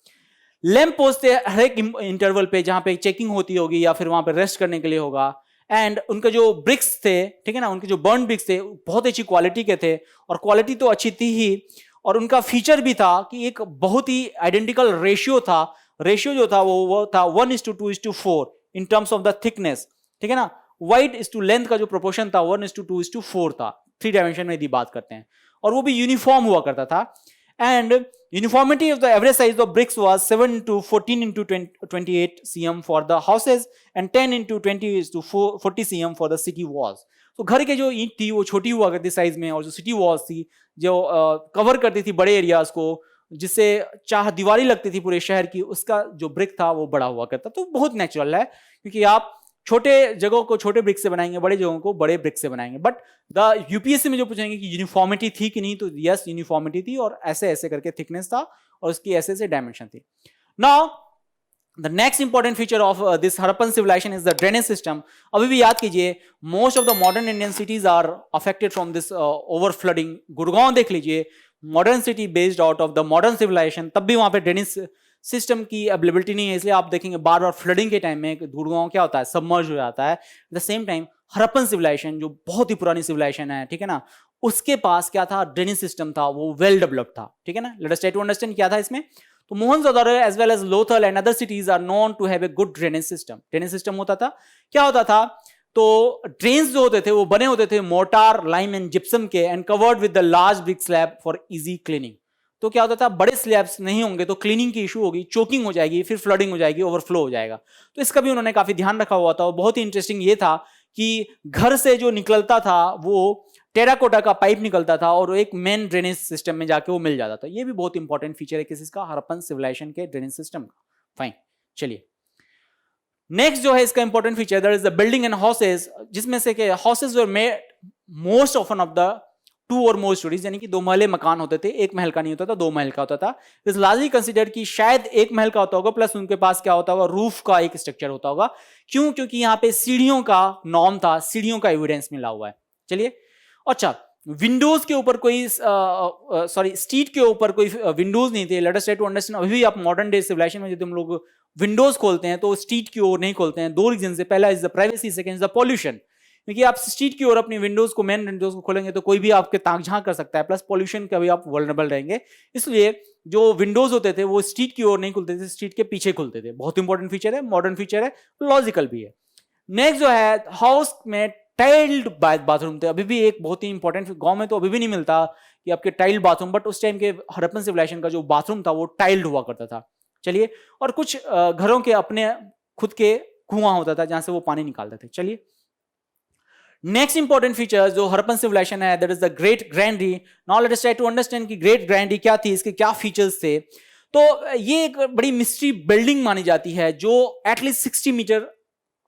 लैंप पोस्ट थे हर एक इंटरवल पे, जहां पे चेकिंग होती होगी या फिर वहां पे रेस्ट करने के लिए होगा। एंड उनके जो ब्रिक्स थे, ठीक है ना, उनके जो बर्न ब्रिक्स थे बहुत अच्छी क्वालिटी के थे, और क्वालिटी तो अच्छी थी ही, और उनका फीचर भी था कि एक बहुत ही आइडेंटिकल रेशियो था। रेशियो जो था वो था 1:2:4 in terms of the thickness, ठीक है ना। वाइड इज टू लेंथ का जो प्रोपोर्शन था 1:2:4 था, 3 डायमेंशन में यदि बात करते हैं, और वो भी यूनिफॉर्म हुआ करता था। And uniformity of the average size of bricks was 7:14:28 cm for the houses and 10:20:40 cm for the city walls। तो घर के जो ईंट थी वो छोटी हुआ करती साइज में, और जो सिटी वॉल्स थी जो कवर करती थी बड़े एरियाज को, जिससे चाह दीवारी लगती थी पूरे शहर की, उसका जो ब्रिक था वो बड़ा हुआ करता। तो बहुत नेचुरल है, क्योंकि आप छोटे जगहों को छोटे ब्रिक से बनाएंगे, बड़े जगहों को बड़े ब्रिक से बनाएंगे। बट द यूपीएससी में जो पूछेंगे कि यूनिफॉर्मिटी थी कि नहीं, तो यस यूनिफॉर्मिटी थी, और ऐसे ऐसे करके थिकनेस था, और उसकी ऐसे ऐसे डायमेंशन थी। Now the next important feature of this Harappan civilisation is the drainage system. अभी भी याद कीजिए, most of the modern Indian cities are affected from this over flooding. Gurgaon देख लीजिए, modern city based out of the modern civilisation, तब भी वहां पे ड्रेनेज सिस्टम की अवेलेबिलिटी नहीं है, इसलिए आप देखेंगे बार बार फ्लडिंग के टाइम में गुड़गांव क्या होता है, सबमर्ज हो जाता है। At the same time Harappan civilisation जो बहुत ही पुरानी सिविलाइजेशन है, ठीक है ना, उसके पास क्या था, ड्रेनेज सिस्टम था, वो वेल डेवलप्ड था, ठीक है ना। Let us try to understand क्या था इसमें। तो Mohenjodaro as well as Lothal and other cities are known to have a good drainage system. Drainage system होता था, क्या होता था, तो ड्रेन्स जो होते थे वो बने होते थे मोर्टार, लाइम एंड जिप्सम के, and covered with the large brick slab for easy cleaning. तो क्या होता था, बड़े स्लैब्स नहीं होंगे तो क्लीनिंग की इशू होगी, चोकिंग हो जाएगी, फिर फ्लडिंग हो जाएगी, ओवरफ्लो हो जाएगा। तो इसका भी उन्होंने काफी ध्यान रखा हुआ था। और बहुत ही इंटरेस्टिंग ये था कि घर से जो निकलता था वो टेराकोटा का पाइप निकलता था, और एक मेन ड्रेनेज सिस्टम में जाके वो मिल जाता था। ये भी बहुत इंपॉर्टेंट फीचर है किसका, हड़प्पन सिविलाइजेशन के ड्रेनेज सिस्टम का। फाइन, चलिए नेक्स्ट जो है इसका important feature, that is the building and houses, जिसमें से के houses were made most often of the 2 और more स्टोरीज, यानी कि 2 महले मकान होते थे, एक महल का नहीं होता था, 2 महल का होता था। इस लार्जली कंसीडर कि शायद एक महल का होता होगा, प्लस उनके पास क्या होता होगा, रूफ का एक स्ट्रक्चर होता होगा। क्यों? क्योंकि यहाँ पे सीढ़ियों का नॉर्म था, सीढ़ियों का एविडेंस मिला हुआ है। चलिए, अच्छा, विंडोज के ऊपर कोई सॉरी स्ट्रीट के ऊपर कोई विंडोज नहीं थे। Let us try to understand. अभी भी आप मॉडर्न डे सिविलाइजेशन में यदि हम लोग विंडोज खोलते हैं तो स्ट्रीट की ओर नहीं खोलते हैं, 2 रीजन से। पहला is the privacy, second is the pollution. क्योंकि आप स्ट्रीट की ओर अपनी विंडोज को, मेन विंडोज को खोलेंगे तो कोई भी आपके ताक झांक कर सकता है, प्लस पॉल्यूशन का भी आप वल्नरेबल रहेंगे। इसलिए जो विंडोज होते थे वो स्ट्रीट की ओर नहीं खुलते थे, स्ट्रीट के पीछे खुलते थे। बहुत इंपॉर्टेंट फीचर है, मॉडर्न फीचर है, लॉजिकल भी है। नेक्स्ट जो है, हाउस में टाइल्ड बाथरूम थे। अभी भी एक बहुत ही इंपॉर्टेंट, गांव में तो अभी भी नहीं मिलता कि आपके टाइल्ड बाथरूम, बट उस टाइम के हड़प्पन सिविलाइजेशन का जो बाथरूम था वो टाइल्ड हुआ करता था। चलिए, और कुछ घरों के अपने खुद के कुआं होता था जहां से वो पानी निकालते थे। चलिए, नेक्स्ट इंपॉर्टेंट फीचर जो हड़प्पन सिविलाइजेशन है, that is the great granary. Now let us try to understand कि ग्रेट ग्रैंडरी क्या थी, इसके क्या फीचर्स थे। तो ये एक बड़ी मिस्ट्री बिल्डिंग मानी जाती है जो एटलीस्ट 60 मीटर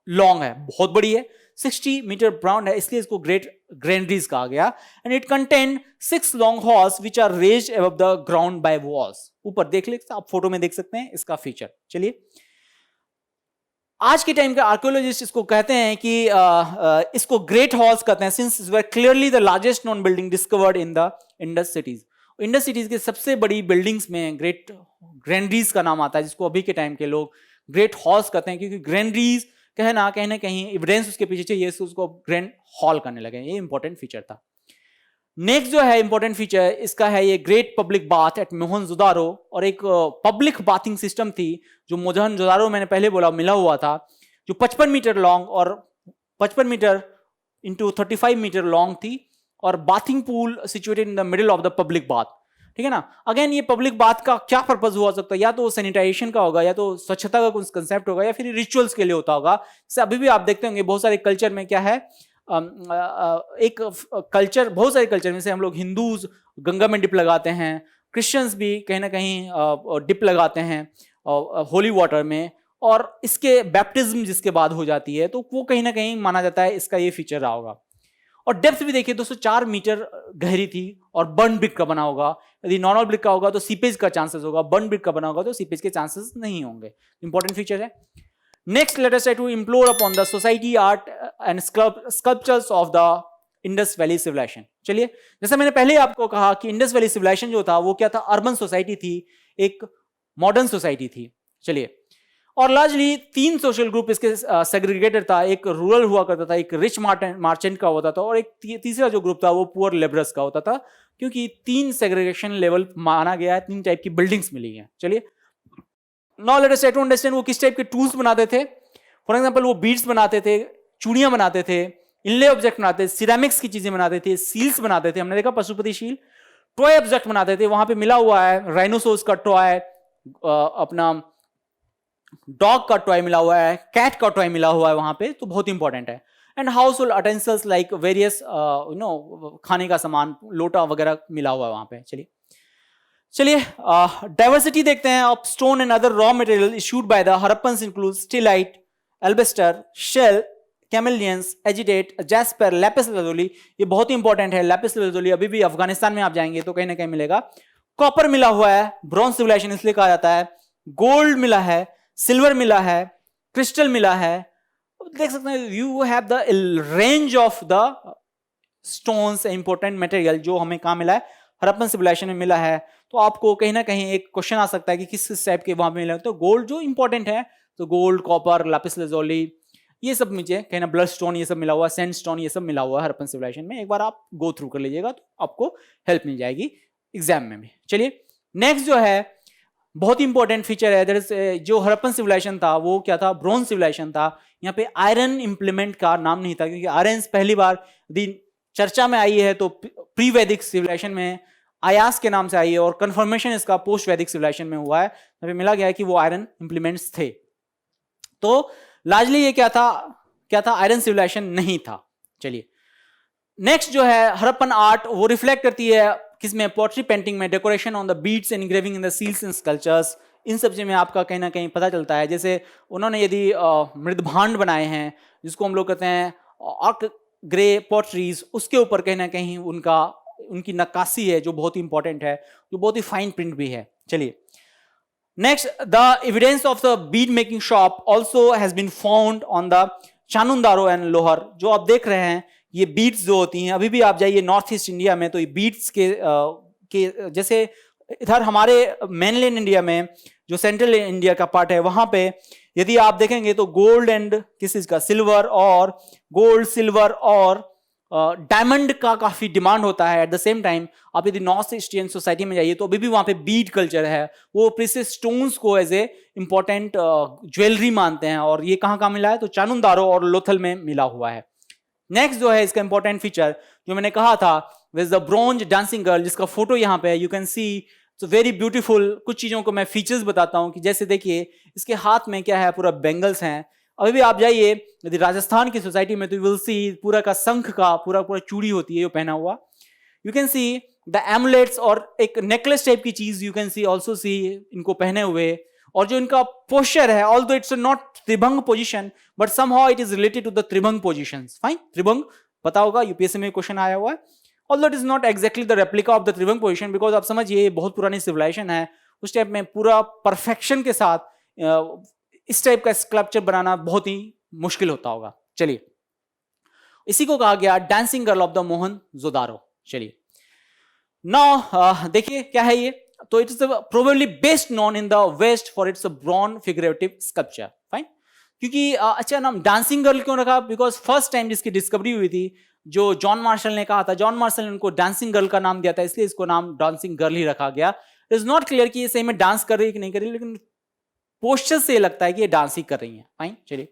लॉन्ग है, बहुत बड़ी है, 60 मीटर ब्राउंड है, इसलिए इसको ग्रेट ग्रैंडरीज कहा गया। And it contain 6 long halls which are raised above the ground by walls. ऊपर देख ले, आप फोटो में देख सकते हैं इसका फीचर। चलिए, आज के टाइम के आर्कियोलॉजिस्ट इसको कहते हैं कि इसको ग्रेट हॉल्स कहते हैं, since way clearly the largest non building discovered in the Indus cities. Indus cities के सबसे बड़ी बिल्डिंग्स में ग्रेट ग्रैंडरीज का नाम आता है, जिसको अभी के टाइम के लोग ग्रेट हॉल्स कहते हैं, क्योंकि ग्रैंडरीज कहना कहीं ना कहीं एविडेंस उसके पीछे चाहिए, उसको ग्रैंड हॉल करने लगे। ये इंपॉर्टेंट फीचर था। नेक्स्ट जो है इंपॉर्टेंट फीचर इसका है ये great public bath eight Mohenjodaro, और एक पब्लिक बाथिंग सिस्टम थी जो मोहनजोदारो, मैंने पहले बोला, मिला हुआ था, जो 55 मीटर लॉन्ग और 55 मीटर इंटू 35 मीटर लॉन्ग थी, और bathing pool situated in the middle of the public bath. ठीक है ना। अगेन, ये पब्लिक बाथ का क्या पर्पज हुआ सकता है, या तो सैनिटाइजेशन का होगा, या तो स्वच्छता का कुछ कंसेप्ट होगा, या फिर रिचुअल्स के लिए होता होगा। जैसे अभी भी आप देखते होंगे बहुत सारे कल्चर में क्या है, एक कल्चर, बहुत सारे कल्चर में से हम लोग हिंदूज गंगा में डिप लगाते हैं, क्रिश्चियंस भी कहीं ना कहीं डिप लगाते हैं होली वाटर में, और इसके बैप्टिज्म जिसके बाद हो जाती है, तो वो कहीं ना कहीं माना जाता है इसका ये फीचर रहा होगा। और डेप्थ भी देखिए 204 मीटर गहरी थी, और बर्न ब्रिक का बना होगा। यदि नॉर्मल ब्रिक का होगा तो सीपेज का चांसेस होगा, बर्न ब्रिक का बना होगा तो सीपेज के चांसेस नहीं होंगे। इंपॉर्टेंट फीचर है। Next, let us try to implore upon the society, art and sculptures of the Indus valley civilisation. चलिए, जैसे मैंने पहले आपको कहा कि इंडस वैली सिविलाइजेशन जो था वो क्या था, अर्बन सोसाइटी थी, एक मॉडर्न सोसाइटी थी। चलिए, और लार्जली 3 सोशल ग्रुप इसके सेग्रीगेटेड था। एक रूरल हुआ करता था, एक रिच मार्चेंट का होता था, और एक तीसरा जो ग्रुप था वो पुअर लेबरर्स का होता था, क्योंकि 3 सेग्रीगेशन लेवल माना गया है, 3 टाइप की बिल्डिंग्स मिली हैं। चलिए, now let us try to understand वो किस टाइप के टूल्स बनाते थे। फॉर एग्जांपल, वो बीड्स बनाते थे, चूड़ियां बनाते थे, इनले ऑब्जेक्ट बनाते थे, सिरेमिक्स की चीजें बनाते थे, सील्स बनाते थे, हमने देखा पशुपति शील, टॉय ऑब्जेक्ट बनाते थे। वहां पे मिला हुआ है राइनोसोर्स का टॉय, अपना डॉग का टॉय मिला हुआ है, कैट का टॉय मिला हुआ है वहां पे, तो बहुत इंपॉर्टेंट है। And house hold utensils like various खाने का सामान, लोटा वगैरह मिला हुआ है वहां पे। चलिए, डाइवर्सिटी देखते हैं of stone and other raw material issued by the Harappans include steatite, alabaster, shell, carnelians, agate, jasper, lapis lazuli. ये बहुत ही इंपॉर्टेंट है। लैपिस लाजुली अभी भी अफगानिस्तान में आप जाएंगे तो कहीं ना कहीं मिलेगा। कॉपर मिला हुआ है, ब्रॉन्ज सिविलाइजेशन इसलिए कहा जाता है। गोल्ड मिला है, सिल्वर मिला है, क्रिस्टल मिला है। देख सकते हैं, you have the range of the stones, important material जो हमें कहां मिला है, हड़प्पन सिविलाइजेशन में मिला है। तो आपको कहीं ना कहीं एक क्वेश्चन आ सकता है कि किस टाइप के वहां पे मिला है। तो गोल्ड जो इंपॉर्टेंट है, तो गोल्ड, कॉपर, लापिस लाजुली, ये सब मुझे कहना, ब्लड स्टोन ये सब मिला हुआ, सैंड स्टोन ये सब मिला हुआ है हड़प्पन सिविलाइजेशन में। एक बार आप गो थ्रू कर लीजिएगा तो आपको हेल्प मिल जाएगी एग्जाम में भी। चलिए, नेक्स्ट जो है बहुत ही इंपॉर्टेंट फीचर है, दैट इज जो हड़प्पन सिविलाइजेशन था वो क्या था, ब्रोंज सिविलाइजेशन था। यहाँ पे आयरन इंप्लीमेंट का नाम नहीं था, क्योंकि आयरन पहली बार दिन चर्चा में आई है तो प्री वैदिक सिविलाइजेशन में आयास के नाम से आई है, और कंफर्मेशन इसका पोस्ट वैदिक सिविलाइजेशन में हुआ है, तो मिला गया है कि वो आयरन इंप्लीमेंट्स थे। तो लार्जली ये क्या था, आयरन सिविलाइजेशन नहीं था। चलिए, नेक्स्ट जो है हड़प्पन आर्ट, वो रिफ्लेक्ट करती है किसमें, पोट्री पेंटिंग में, decoration on the beads and engraving in the seals and sculptures. इन सब चीज में आपका कहीं ना कहीं पता चलता है। जैसे उन्होंने यदि मृदभांड बनाए हैं, जिसको हम लोग कहते हैं आर्क ग्रे पॉटरीज, उसके ऊपर कहीं ना कहीं उनकी नक्काशी है जो बहुत ही इंपॉर्टेंट है, जो बहुत ही फाइन प्रिंट भी है। चलिए, next, the evidence of the bead making shop also has been found on the Chanhudaro and लोहर। जो आप देख रहे हैं ये बीड्स जो होती हैं, अभी भी आप जाइए नॉर्थ ईस्ट इंडिया में तो ये बीड्स के जैसे इधर हमारे मेनलैंड इंडिया में जो सेंट्रल इंडिया का पार्ट है, वहां पे यदि आप देखेंगे तो गोल्ड एंड किस चीज का, सिल्वर, और गोल्ड, सिल्वर और डायमंड का काफी डिमांड होता है। एट द सेम टाइम आप यदि नॉर्थ ईस्टियन सोसाइटी में जाइए तो अभी भी वहां पे बीड कल्चर है, वो प्रीशियस स्टोन्स को एज ए इंपॉर्टेंट ज्वेलरी मानते हैं, और ये कहाँ मिला है, तो चानुन दारो और लोथल में मिला हुआ है। नेक्स्ट जो है इसका इंपॉर्टेंट फीचर जो मैंने कहा था, with the bronze dancing girl, जिसका फोटो यहाँ पे है, you can see it's very beautiful. कुछ चीजों को मैं फीचर्स बताता हूँ कि जैसे देखिए इसके हाथ में क्या है, पूरा बेंगल्स हैं। अभी भी आप जाइए यदि राजस्थान की सोसाइटी में तो यू विल सी पूरा का शंख का पूरा चूड़ी होती है ये पहना हुआ। You can see the amulets और एक नेकलेस टाइप की चीज you can see also see इनको पहने हुए। और जो इनका पोस्चर है, although it's not tribhanga position but somehow it is related to the tribhanga positions. Fine, tribhanga पता होगा, यूपीएससी में क्वेश्चन आया हुआ है। Although it is not exactly the replica of the tribhanga position, because आप समझिए बहुत पुरानी सिविलाइजेशन है, उस टाइप में पूरा परफेक्शन के साथ इस टाइप का स्कल्पचर बनाना बहुत ही मुश्किल होता होगा। चलिए, इसी को कहा गया dancing girl of the Mohenjodaro. चलिए नाउ देखिए क्या है ये, तो it is probably best known in the west for its bronze figurative sculpture. Fine, क्योंकि अच्छा नाम डांसिंग गर्ल क्यों रखा, बिकॉज फर्स्ट टाइम जिसकी डिस्कवरी हुई थी जो जॉन मार्शल ने कहा था, जॉन मार्शल ने उनको डांसिंग गर्ल का नाम दिया था, इसलिए इसको नाम डांसिंग गर्ल ही रखा गया। इट इज नॉट क्लियर कि ये सही में डांस कर रही है कि नहीं कर रही, लेकिन पोस्चर से लगता है कि ये डांस ही कर रही है। फाइन, चलिए।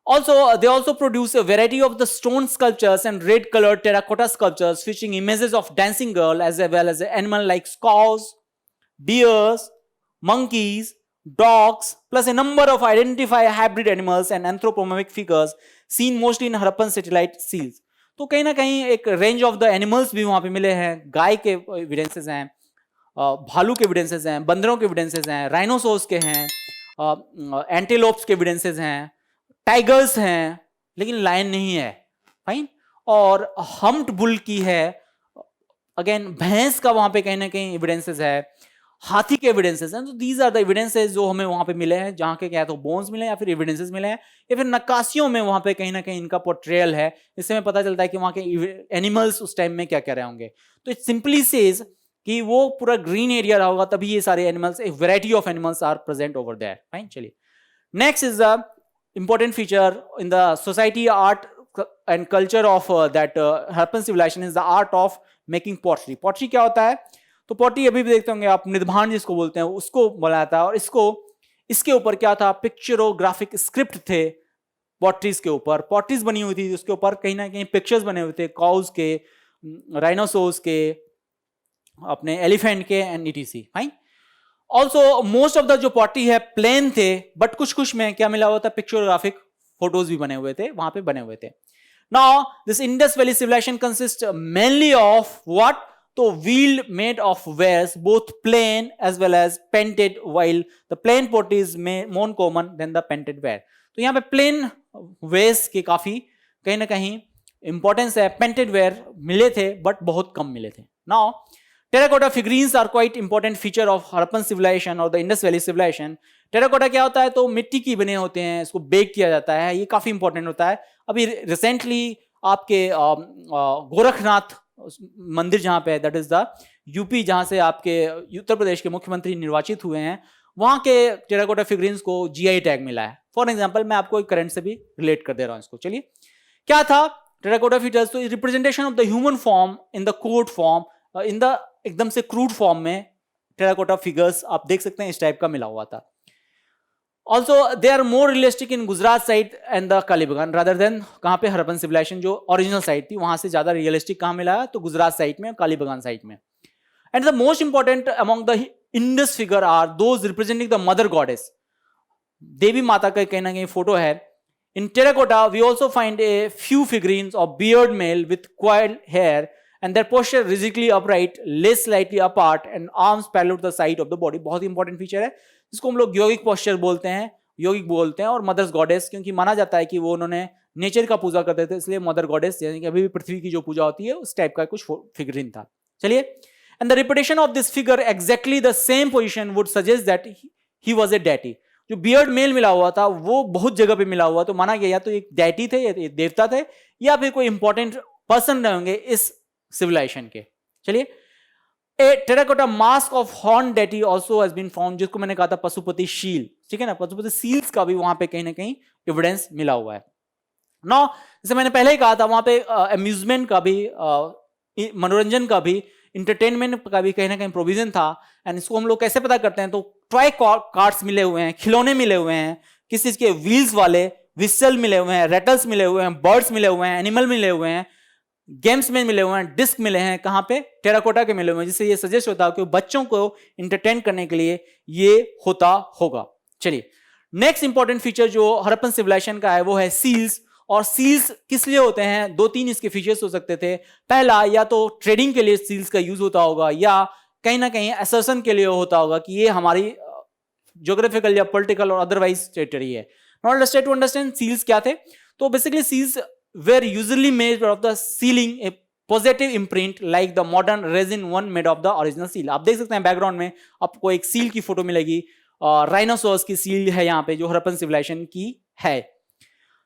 Also, they also produce a variety of the stone sculptures and red-colored terracotta sculptures featuring images of dancing girl as well as animal like cows, deers, monkeys, dogs, plus a number of identified hybrid animals and anthropomorphic figures seen mostly in Harappan satellite seals. तो कहीं ना कहीं एक range of the animals भी वहां पे मिले हैं। गाय के एविडेंसेस हैं, भालू के एविडेंसेस हैं, बंदरों के एविडेंसेस हैं, राइनोसोर्स के हैं, एंटीलोप्स के एविडेंसेस हैं, टाइगर्स हैं, लेकिन लायन नहीं है। फाइन, और हम्प्ड बुल की है, अगेन भैंस का वहां पे कहीं ना कहीं एविडेंसेस है, हाथी के एविडेंसेस हैं। तो दीज आर द एविडेंसेस जो हमें वहां पे मिले हैं, जहां के क्या तो बोन्स मिले या फिर एविडेंसेस मिले हैं या फिर नक्काशियों में वहां पे कहीं ना कहीं इनका पोर्ट्रेयल है। इससे हमें पता चलता है कि वहां के एनिमल्स उस टाइम में क्या कह रहे होंगे। तो इट सिंपली सेज कि वो पूरा ग्रीन एरिया रहा होगा, तभी ये सारे एनिमल्स, एक variety of animals are present over there. Fine, चलिए। Next is the important feature in the society, art and culture of that Harappan civilization is the art of making pottery. Pottery क्या होता है, तो pottery अभी भी देखते होंगे आप, निर्माण जिसको बोलते हैं, उसको बनाया था। और इसके ऊपर क्या था, पिक्चरोग्राफिक स्क्रिप्ट थे potteries के ऊपर। potteries बनी हुई थी, उसके ऊपर कहीं ना कहीं पिक्चर्स बने हुए थे, काउज के, राइनोसोर्स के, अपने एलिफेंट के and etc. Fine. Also most of the जो पॉटरी है प्लेन थे, बट कुछ में क्या मिला हुआ था, पिक्चरोग्राफिक फोटोज भी बने हुए थे, वहां पे बने हुए थे। Now this Indus valley civilisation consist mainly of what, तो wheel made of wares, both plain as well as painted, while the plain potteries में more common than the painted ware. तो यहाँ पे प्लेन वेयर्स के काफी कहीं ना कहीं इंपॉर्टेंस है, पेंटेड वेयर मिले थे बट बहुत कम मिले थे। Now terracotta figurines are quite important feature of Harappan civilisation और the Indus valley civilisation. Terracotta क्या होता है, तो मिट्टी की बने होते हैं, इसको बेक किया जाता है, ये काफी इंपॉर्टेंट होता है। अभी रिसेंटली आपके गोरखनाथ मंदिर जहां पे है, दैट इज द यूपी, जहां से आपके उत्तर प्रदेश के मुख्यमंत्री निर्वाचित हुए हैं, वहां के टेराकोटा फिगरीन्स को जीआई टैग मिला है। फॉर एग्जाम्पल मैं आपको एक करंट से भी रिलेट कर दे रहा हूं इसको। चलिए, क्या था टेराकोटा फिगर्स, तो representation of the human form in the code form, in the एकदम से क्रूड फॉर्म में टेराकोटा फिगर्स आप देख सकते हैं इस टाइप का मिला हुआ था। Also they are more realistic in Gujarat side and the Kalibangan rather than, कहां पे हड़प्पन सिविलाइजेशन जो ओरिजिनल साइड थी वहां से ज्यादा रियलिस्टिक कहां मिला है, तो गुजरात साइड में, कालीबंगान साइड में। And the most important among the Indus figure are those representing the mother goddess, देवी माता का कहीं ना कहीं फोटो है। In terracotta we also find a few figurines of bearded male with coiled hair and their posture rigidly upright, legs slightly apart and arms parallel to the side of the body। बहुत important feature है, जिसको हम लोग योगिक posture बोलते हैं, योगिक बोलते हैं। और मदर्स गॉडेस, क्योंकि माना जाता है कि वो उन्होंने नेचर का पूजा करते थे, इसलिए मदर गॉडेस, यानी कि अभी भी पृथ्वी की जो पूजा होती है उस टाइप का कुछ फिगरीन था। चलिए, and the repetition of this figure exactly the same position would suggest that he was a deity. जो बियर्ड मेल मिला हुआ था वो बहुत जगह पे मिला हुआ, तो माना गया या तो एक डेटी थे, या देवता थे, या फिर कोई इंपॉर्टेंट पर्सन रहे होंगे इस सिविलाइजेशन के। चलिए, a terracotta mask of horned deity also has been found, जिसको मैंने कहा था पशुपति शील, ठीक है ना, पशुपति सील्स का भी वहां पे कहीं ना कहीं एविडेंस मिला हुआ है। नौ, जैसे मैंने पहले ही कहा था, वहां पे अम्यूजमेंट का भी, मनोरंजन का भी, इंटरटेनमेंट का भी कहीं ना कहीं प्रोविजन था। एंड इसको हम लोग कैसे पता करते हैं, तो टॉय कार्ड्स मिले हुए हैं, खिलौने मिले हुए हैं, किस चीज के, व्हील्स वाले, विस्टल मिले हुए हैं, रेटल्स मिले हुए हैं, बर्ड्स मिले हुए हैं, एनिमल मिले हुए हैं, गेम्स में मिले हुए हैं, डिस्क मिले हैं, कहां पे, टेराकोटा के मिले हुए हैं, जिससे ये सजेस्ट होता है कि बच्चों को इंटरटेन करने के लिए ये होता होगा। चलिए, नेक्स्ट इंपॉर्टेंट फीचर जो हड़प्पन सिविलाइजेशन का है वो है सील्स। और सील्स किस लिए होते हैं, दो तीन इसके फीचर्स हो सकते थे। पहला, या तो ट्रेडिंग के लिए सील्स का यूज होता होगा, या कहीं ना कहीं असर्शन के लिए होता होगा कि ये हमारी ज्योग्राफिकल या पॉलिटिकल और अदरवाइज टेरिटरी है। Now let's try to understand seals क्या थे। तो basically seals were usually made of the sealing a positive imprint like the modern resin one made of the original seal। आप देख सकते हैं बैकग्राउंड में आपको एक सील की फोटो मिलेगी, राइनोसोरस की सील है यहाँ पे जो हड़प्पन सिविलाइजेशन की है।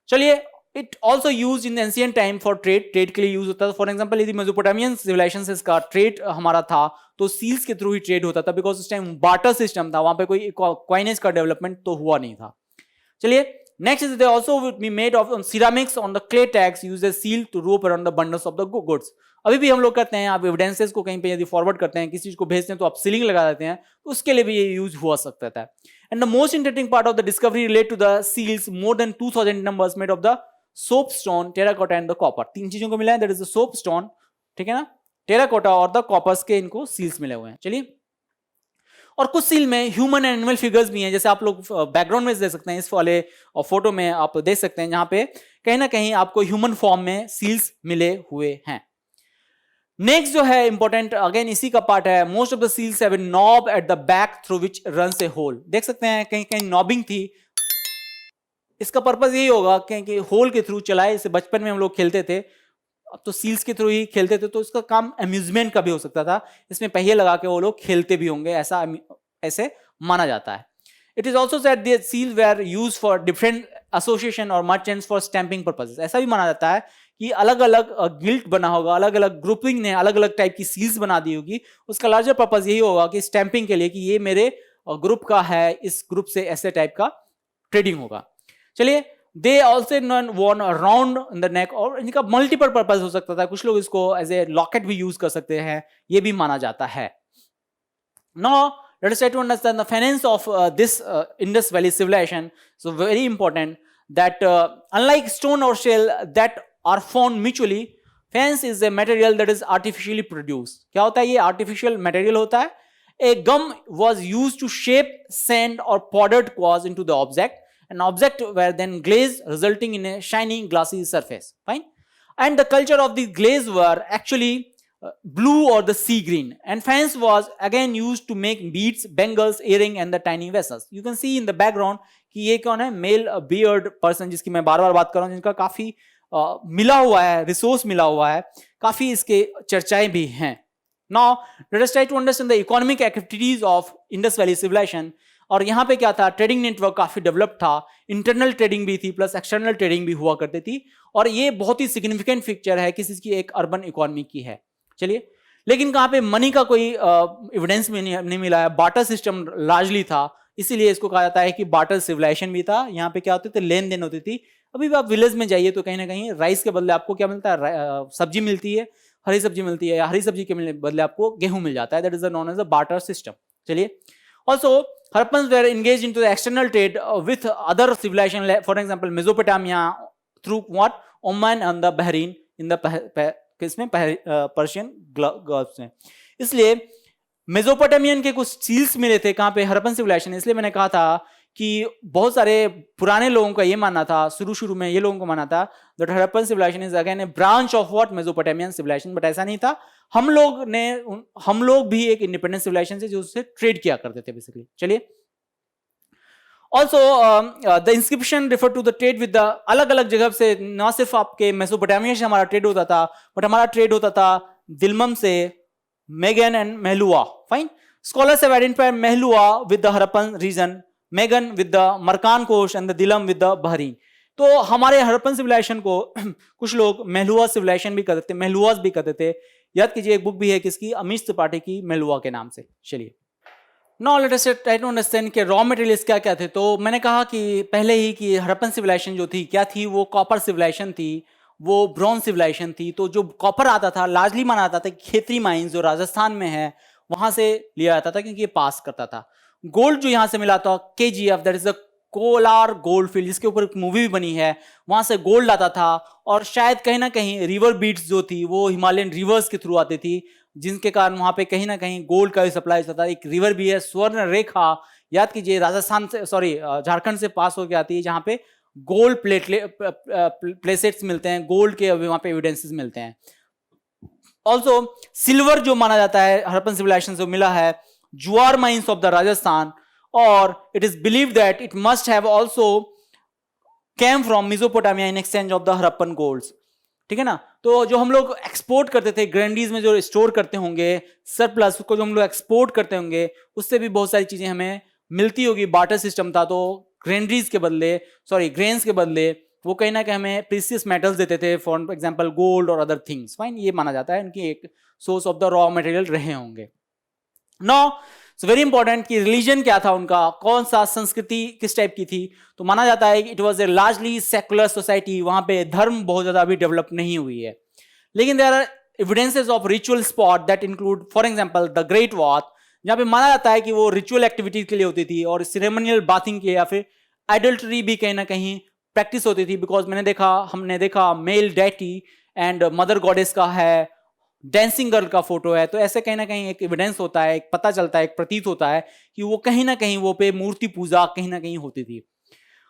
चलिए, it also use in ancient time for trade, trade के लिए यूज होता था। फॉर एग्जाम्पल यदि मेसोपोटामियन सिविलाइजेशन से इसका ट्रेड हमारा था तो सील्स के थ्रू ही ट्रेड होता था, बिकॉज उस टाइम बार्टर सिस्टम था, वहां पे कोई क्वाइनेज का डेवलपमेंट तो हुआ नहीं था। चलिए, next is they also would be made of ceramics on the clay tags used as seal to rope around the bundles of the goods। अभी भी हम लोग करते हैं, आप एविडेंसेस को कहीं पे यदि फॉरवर्ड करते हैं, किसी चीज को भेजते हैं तो आप सीलिंग लगा देते हैं, तो उसके लिए भी ये यूज हुआ सकता था। And the most interesting part of the discovery relate to the seals, more than 2000 numbers made of the soapstone, terracotta and the copper. तीन चीजों को मिला है, दैट इज द सोपस्टोन, ठीक है ना, टेराकोटा और द कॉपर्स के इनको सील्स मिले हुए हैं। चलिए, और कुछ सील में ह्यूमन एंड एनिमल फिगर्स भी हैं, जैसे आप लोग बैकग्राउंड में देख सकते हैं, इस वाले फोटो में आप देख सकते हैं, जहां पे कहीं ना कहीं आपको ह्यूमन फॉर्म में सील्स मिले हुए हैं। नेक्स्ट जो है इंपॉर्टेंट, अगेन इसी का पार्ट है, most of the seals have a knob at the back through which runs a hole. देख सकते हैं कहीं कहीं नॉबिंग थी, इसका पर्पज यही होगा कि होल के थ्रू चलाए, इसे बचपन में हम लोग खेलते थे, अब तो सील्स के थ्रू ही खेलते थे, तो इसका काम अम्यूजमेंट का भी हो सकता था, इसमें पहिए लगा के वो लोग खेलते भी होंगे, ऐसे माना जाता है। It is also said the seals were use for different association और मर्चेंट्स फॉर स्टैंपिंग पर्पसेस। ऐसा भी माना जाता है कि अलग अलग गिल्ड बना होगा, अलग अलग ग्रुपिंग ने अलग अलग टाइप की सील्स बना दी होगी, उसका लार्जर पर्पज यही होगा कि स्टैंपिंग के लिए कि ये मेरे ग्रुप का है, इस ग्रुप से ऐसे टाइप का ट्रेडिंग होगा। चलिए, they also worn round in the neck, और इनका मल्टीपल पर्पज हो सकता था, कुछ लोग इसको एज ए लॉकेट भी यूज कर सकते हैं, ये भी माना जाता है। Now let us try to understand the finance of this Indus Valley civilization. So very important that unlike stone or shell that are found mutually, fence is a material that is artificially produced. क्या होता है ये artificial material होता है। A gum was used to shape sand or powdered quartz into the object. An object were then glazed, resulting in a shiny glassy surface. Fine. And the culture of the glaze were actually blue or the sea green, and fence was again used to make beads, bangles, earring and the tiny vessels. You can see in the background कि ये कौन है, mail beard person, जिसकी मैं बार बार बात कर रहा हूं, जिनका काफी मिला हुआ है, रिसोर्स मिला हुआ है, काफी इसके चर्चाएं भी हैं। Now let us try to understand the economic activities of Indus Valley civilization। और यहाँ पे क्या था, ट्रेडिंग नेटवर्क काफी डेवलप था, इंटरनल ट्रेडिंग भी थी प्लस एक्सटर्नल ट्रेडिंग भी हुआ करती थी, और ये बहुत ही सिग्निफिकेंट फीचर है किसी की एक अर्बन इकोनॉमी की है। चलिए, लेकिन कहाँ पे मनी का कोई एविडेंस में नहीं मिला है, बार्टर सिस्टम लार्जली था, इसीलिए इसको कहा जाता है कि बार्टर सिविलाइजेशन भी था। यहाँ पे क्या होते थे, लेन देन होती थी। अभी भी आप विलेज में जाइए तो कहीं ना कहीं राइस के बदले आपको क्या मिलता है, सब्जी मिलती है, हरी सब्जी मिलती है, या हरी सब्जी के बदले आपको गेहूं मिल जाता है, that is known as a barter system. चलिए, also Harappans were engage into the external trade with other civilisation, for example Mesopotamia through what, Oman and the Bahrain in the किसमें, पर्शियन गल्फ में। इसलिए मेसोपोटामियन के कुछ seals मिले थे कहाँ पे, हड़प्पन सिविलाइजेशन। इसलिए मैंने कहा था कि बहुत सारे पुराने लोगों का ये मानना था, शुरू में ये लोगों को मानना था that Harappan civilisation is again a branch of what, Mesopotamian civilisation. But ऐसा नहीं था, हम लोग भी एक इंडिपेंडेंट सिविलाइजेशन से जो उससे ट्रेड किया करते थे बेसिकली। चलिए, also the inscription refer to the trade with the, अलग अलग जगह से, ना सिर्फ आपके मेसोपोटामिया से हमारा ट्रेड होता था, बट हमारा ट्रेड होता था दिलमम से, Magan and Meluhha. Fine, scholars have identified Meluhha with the Harappan region, Magan with the Makran coast and the Dilmun with the Bahrain. तो हमारे हड़प्पन सिविलाइजेशन को कुछ लोग महलुआ सिविलाइजेशन भी कहते थे, महलुआस भी कहते थे। याद कीजिए एक बुक भी है किसकी, अमीश त्रिपाठी की, मेलुआ के नाम से। चलिए now let us try to understand कि रॉ मटेरियल्स क्या क्या थे। तो मैंने कहा कि पहले ही कि हड़प्पन सिविलाइजेशन जो थी क्या थी, वो कॉपर सिविलाइजेशन थी, वो ब्रॉन्ज सिविलाइजेशन थी। तो जो कॉपर आता था लार्जली माना जाता था कि खेतरी माइंस जो राजस्थान में है वहां से लिया जाता था क्योंकि ये पास करता था। गोल्ड जो यहाँ से मिला था KGF, that is the Kolar gold field, जिसके ऊपर एक मूवी भी बनी है, वहां से गोल्ड आता था। और शायद कहीं ना कहीं रिवर बीट्स जो थी वो हिमालयन रिवर्स के थ्रू आती थी, जिनके कारण वहां पे कहीं ना कहीं गोल्ड का भी सप्लाई होता था। एक रिवर भी है स्वर्ण रेखा, याद कीजिए राजस्थान से, सॉरी झारखंड से पास होकर आती है, जहां पे गोल्ड प्लेसेट्स मिलते हैं, गोल्ड के वहां पे एविडेंसेस मिलते हैं। ऑल्सो सिल्वर जो माना जाता है हड़प्पन सिविलाइजेशन से मिला है, जुआर माइंस ऑफ द राजस्थान, और it is believe that it must have also came from Mesopotamia in exchange of the Harappan golds. ठीक है ना। तो जो हम लोग एक्सपोर्ट करते थे ग्रैंडीज में, जो स्टोर करते होंगे सरप्लस को, जो हम लोग एक्सपोर्ट करते होंगे, उससे भी बहुत सारी चीजें हमें मिलती होगी। बार्टर सिस्टम था, तो ग्रैंडीज के बदले, सॉरी ग्रेन्स के बदले वो कहीं ना कहीं हमें प्रीसियस मेटल्स देते थे, फॉर एग्जांपल गोल्ड और अदर थिंग्स। फाइन, ये माना जाता है उनकी एक source of the raw material रहे होंगे। नाउ सो वेरी इंपॉर्टेंट कि रिलीजन क्या था उनका, कौन सा संस्कृति किस टाइप की थी। तो माना जाता है कि it was a largely secular society, वहां पे धर्म बहुत ज्यादा अभी डेवलप नहीं हुई है। लेकिन there are evidences of ritual spot that include for example the great bath, जहां पे माना जाता है कि वो रिचुअल एक्टिविटीज के लिए होती थी और सिरेमोनियल बाथिंग के या फिर एडल्टरी भी कहीं ना कहीं प्रैक्टिस होती थी। बिकॉज हमने देखा male deity and mother goddess का है, डांसिंग गर्ल का फोटो है। तो ऐसे कहीं ना कहीं एक एविडेंस होता है, एक पता चलता है, एक प्रतीत होता है कि वो कहीं ना कहीं वो पे मूर्ति पूजा कहीं ना कहीं होती थी।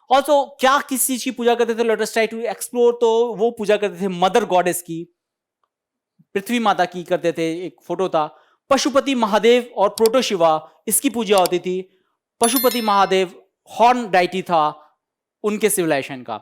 ऑल्सो क्या किस चीज की पूजा करते थे, let us try to explore. तो वो पूजा करते थे मदर गॉडेस की, पृथ्वी माता की करते थे। एक फोटो था पशुपति महादेव और प्रोटो शिवा, इसकी पूजा होती थी। पशुपति महादेव हॉर्न डाइटी था उनके सिविलाइजेशन का।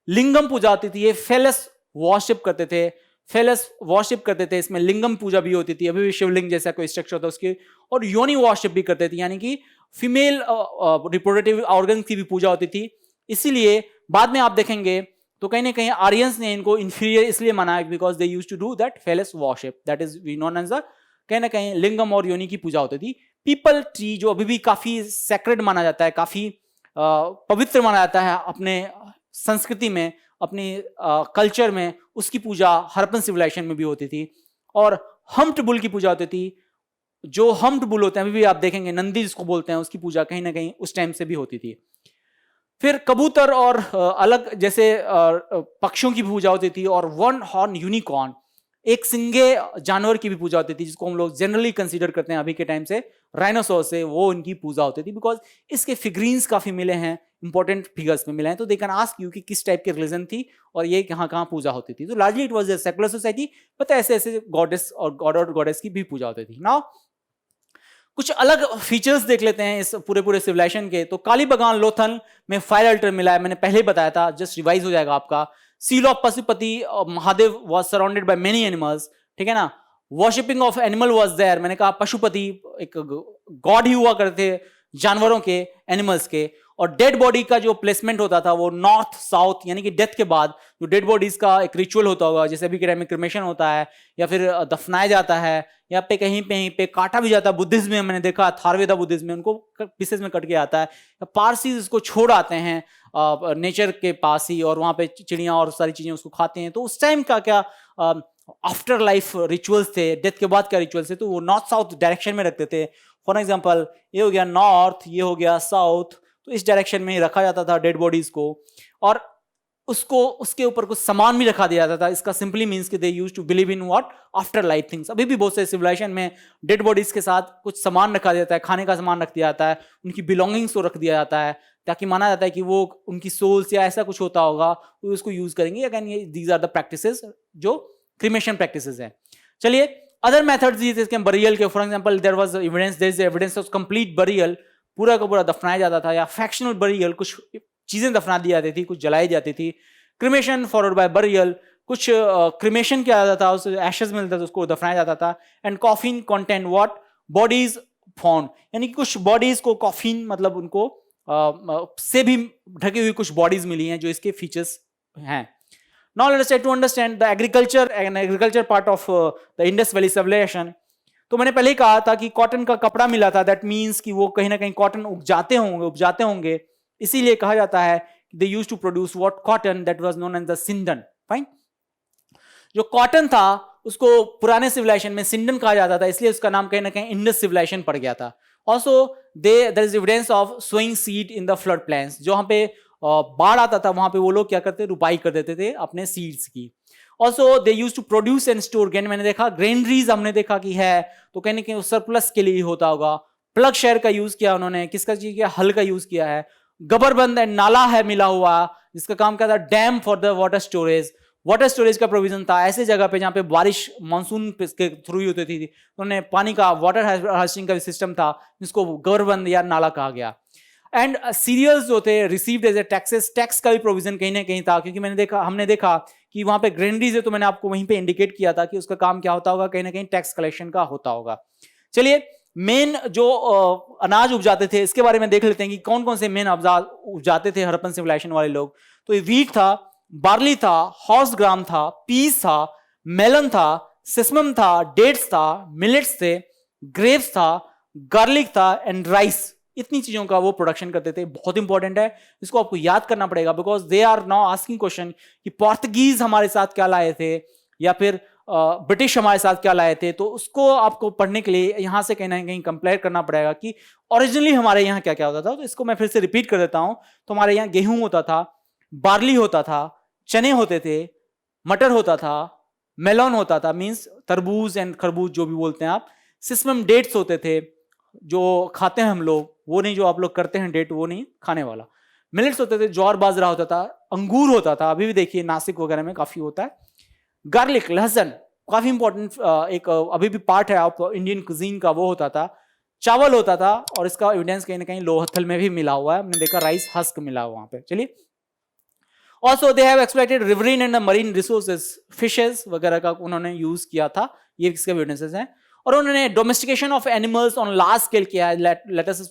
लिंगम पूजा होती थी, ये फेलस वॉरशिप करते थे, फेलस वॉरशिप करते थे, इसमें लिंगम पूजा भी होती थी, अभी भी शिवलिंग जैसा कोई स्ट्रक्चर था उसके। और योनि वॉरशिप भी करते थे, यानी कि फीमेल रिप्रोडक्टिव ऑर्गन की भी पूजा होती थी। इसीलिए बाद में आप देखेंगे तो कहीं ना कहीं आर्यंस ने इनको इंफीरियर इसलिए माना because they used to do that phallus worship, that is we known as the, कहीं ना कहीं लिंगम और योनि की पूजा होती थी। पीपल ट्री जो अभी भी काफी सेक्रेड माना जाता है, काफी पवित्र माना जाता है अपने संस्कृति में, अपनी कल्चर में, उसकी पूजा हड़प्पन सिविलाइजेशन में भी होती थी। और हम्प्ड बुल की पूजा होती थी। जो हम्प्ड बुल होते हैं अभी भी आप देखेंगे, नंदी जिसको बोलते हैं, उसकी पूजा कहीं ना कहीं उस टाइम से भी होती थी। फिर कबूतर और अलग जैसे पक्षियों की पूजा होती थी। और वन हॉर्न यूनिकॉर्न, एक सिंगे जानवर की भी पूजा होती थी, जिसको हम लोग जनरली कंसीडर करते हैं अभी के टाइम से राइनोसोर से, वो इनकी पूजा होती थी। बिकॉज इसके फिगरीन्स काफी मिले हैं, इंपॉर्टेंट फिगर्स में मिले हैं। तो दे कैन आस्क यू कि किस टाइप के रिलीजन थी और ये कहाँ कहाँ पूजा होती थी। तो largely it was a secular society, but ऐसे ऐसे गॉडेस और गॉड और गॉडेस की भी पूजा होती थी। नाउ कुछ अलग फीचर्स देख लेते हैं इस पूरे सिविलाइजेशन के। तो कालीबंगान लोथल में फायर अल्टर मिला है, मैंने पहले ही बताया था, जस्ट रिवाइज हो जाएगा आपका। Seal of Pashupati Mahadev was surrounded by many animals, ठीक है ना। Worshipping of animal was there, मैंने कहा पशुपति एक गॉड ही हुआ करते थे जानवरों के, एनिमल्स के। और डेड बॉडी का जो प्लेसमेंट होता था वो नॉर्थ साउथ, यानी कि डेथ के बाद जो डेड बॉडीज का एक रिचुअल होता होगा, जैसे अभी के टाइम में क्रिमेशन होता है या फिर दफनाया जाता है, या पे कहीं पे काटा भी जाता है। बुद्धिज्म में मैंने देखा, थारवेदा बुद्धिज्म में उनको पीसेस में कट के आता है। पारसी इसको छोड़ आते हैं नेचर के पास ही, और वहां पे चिड़िया और सारी चीजें उसको खाते हैं। तो उस टाइम का क्या आफ्टर लाइफ रिचुअल्स थे, डेथ के बाद का रिचुअल्स थे, तो वो नॉर्थ साउथ डायरेक्शन में रखते थे। फॉर एग्जाम्पल ये हो गया नॉर्थ, ये हो गया साउथ, तो इस डायरेक्शन में ही रखा जाता था डेड बॉडीज को। और उसको उसके ऊपर कुछ सामान भी रखा दिया जाता था। इसका सिंपली मींस कि they used to believe in what afterlife things. अभी भी बहुत से सिविलाइजेशन में डेड बॉडीज के साथ कुछ सामान रखा जाता है, खाने का सामान रख दिया जाता है, उनकी बिलोंगिंग्स को रख दिया जाता है, ताकि माना जाता है कि वो उनकी सोल्स या ऐसा कुछ होता होगा, वो उसको यूज करेंगे। अगेन ये दीज आर द प्रैक्टिसेस जो क्रिमेशन प्रैक्टिसेस हैं। चलिए अदर मेथड्स इसके बरियल के, for example there was evidence, there is evidence of complete burial, पूरा का पूरा दफनाया जाता था, या फ्रैक्शनल बरियल, कुछ चीजें दफना दी जाती थी, कुछ जलाई जाती थी। क्रिमेशन फॉलोड बाय बरियल, कुछ क्रिमेशन किया जाता था, उस एशेस मिलता था, उसको दफनाया जाता था। And coffin content what bodies found, यानी कि कुछ बॉडीज को कॉफिन मतलब उनको से भी ढकी हुई कुछ बॉडीज मिली हैं जो इसके फीचर्स हैं। Now let us try to understand the agriculture part of the Indus Valley Civilization. तो मैंने पहले ही कहा था कि कॉटन का कपड़ा मिला था, दैट मीन्स कि वो कहीं ना कहीं कॉटन उपजाते होंगे, इसीलिए कहा जाता है they used to produce what cotton that was known as the sindon. Fine. जो कॉटन था उसको पुराने सिविलाइजेशन में सिंडन कहा जाता था, इसलिए उसका नाम कहीं ना कहीं इंडस सिविलाइजेशन पड़ गया था. Also there is evidence of sowing seed in the flood plains. जहां पे बाढ़ आता था वहां पे वो लोग क्या करते, रुपाई कर देते थे अपने सीड्स की. Also they use to produce and store grain. मैंने देखा ग्रेनरीज हमने देखा कि है, तो कहीं ना कहीं सरप्लस के लिए होता होगा. प्लग शेयर का यूज किया उन्होंने, किसका चीज किया, हल का यूज किया है. गबरबंद एंड नाला है मिला हुआ, जिसका काम क्या था, dam for the water storage. Water storage का प्रोविजन था ऐसे जगह पे जहां पे बारिश मानसून के थ्रू ही होती थी, उन्होंने पानी का वाटर हार्वेस्टिंग का सिस्टम था जिसको गबरबंद या नाला कहा गया. एंड सीरियल्स जो थे received as a taxes, taxes का भी प्रोविजन कहीं ना कहीं था, क्योंकि हमने देखा कि वहां पे ग्रेनरीज है, तो मैंने आपको वहीं पे इंडिकेट किया था कि उसका काम क्या होता होगा, कहीं ना कहीं टैक्स कलेक्शन का होता होगा. चलिए मेन जो अनाज उपजाते थे इसके बारे में देख लेते हैं कि कौन कौन से मेन उपजाते थे हड़प्पन सिविलाइजेशन वाले लोग. तो ये व्हीट था, बार्ली था, हॉर्स ग्राम था, पीस था, मेलन था, सिसमम था, डेट्स था, मिलेट्स थे, ग्रेप्स था, गार्लिक था एंड राइस. इतनी चीजों का वो प्रोडक्शन करते थे. बहुत इंपॉर्टेंट है, इसको आपको याद करना पड़ेगा, because they are now asking question कि पोर्तुगीज हमारे साथ क्या लाए थे या फिर ब्रिटिश हमारे साथ क्या लाए थे. तो उसको आपको पढ़ने के लिए यहां से कहीं ना कहीं कंपेयर करना पड़ेगा कि ओरिजिनली हमारे यहाँ क्या क्या होता था. तो इसको मैं फिर से रिपीट कर देता हूं. तो हमारे यहाँ गेहूं होता था, बार्ली होता था, चने होते थे, मटर होता था, मेलन होता था, मींस तरबूज एंड खरबूज जो भी बोलते हैं आप. सिसमम डेट्स होते थे जो खाते हैं हम लोग, वो नहीं जो आप लोग करते हैं डेट, वो नहीं खाने वाला. मिलेट्स होते थे, ज्वार बाजरा होता था, अंगूर होता था, अभी भी देखिए नासिक वगैरह में काफी होता है. गार्लिक, लहसुन, काफी इंपॉर्टेंट एक अभी भी पार्ट है आप इंडियन कुजीन का, वो होता था. चावल होता था, और इसका एविडेंस कहीं ना कहीं लोहथल में भी मिला हुआ है, हमने देखा राइस हस्क मिला हुआ वहां पे. चलिए also they have exploited riverine and marine resources, fishes वगैरह का उन्होंने यूज किया था, ये इसके एविडेंसेस हैं. और उन्होंने domestication of animals on large scale किया है. Let us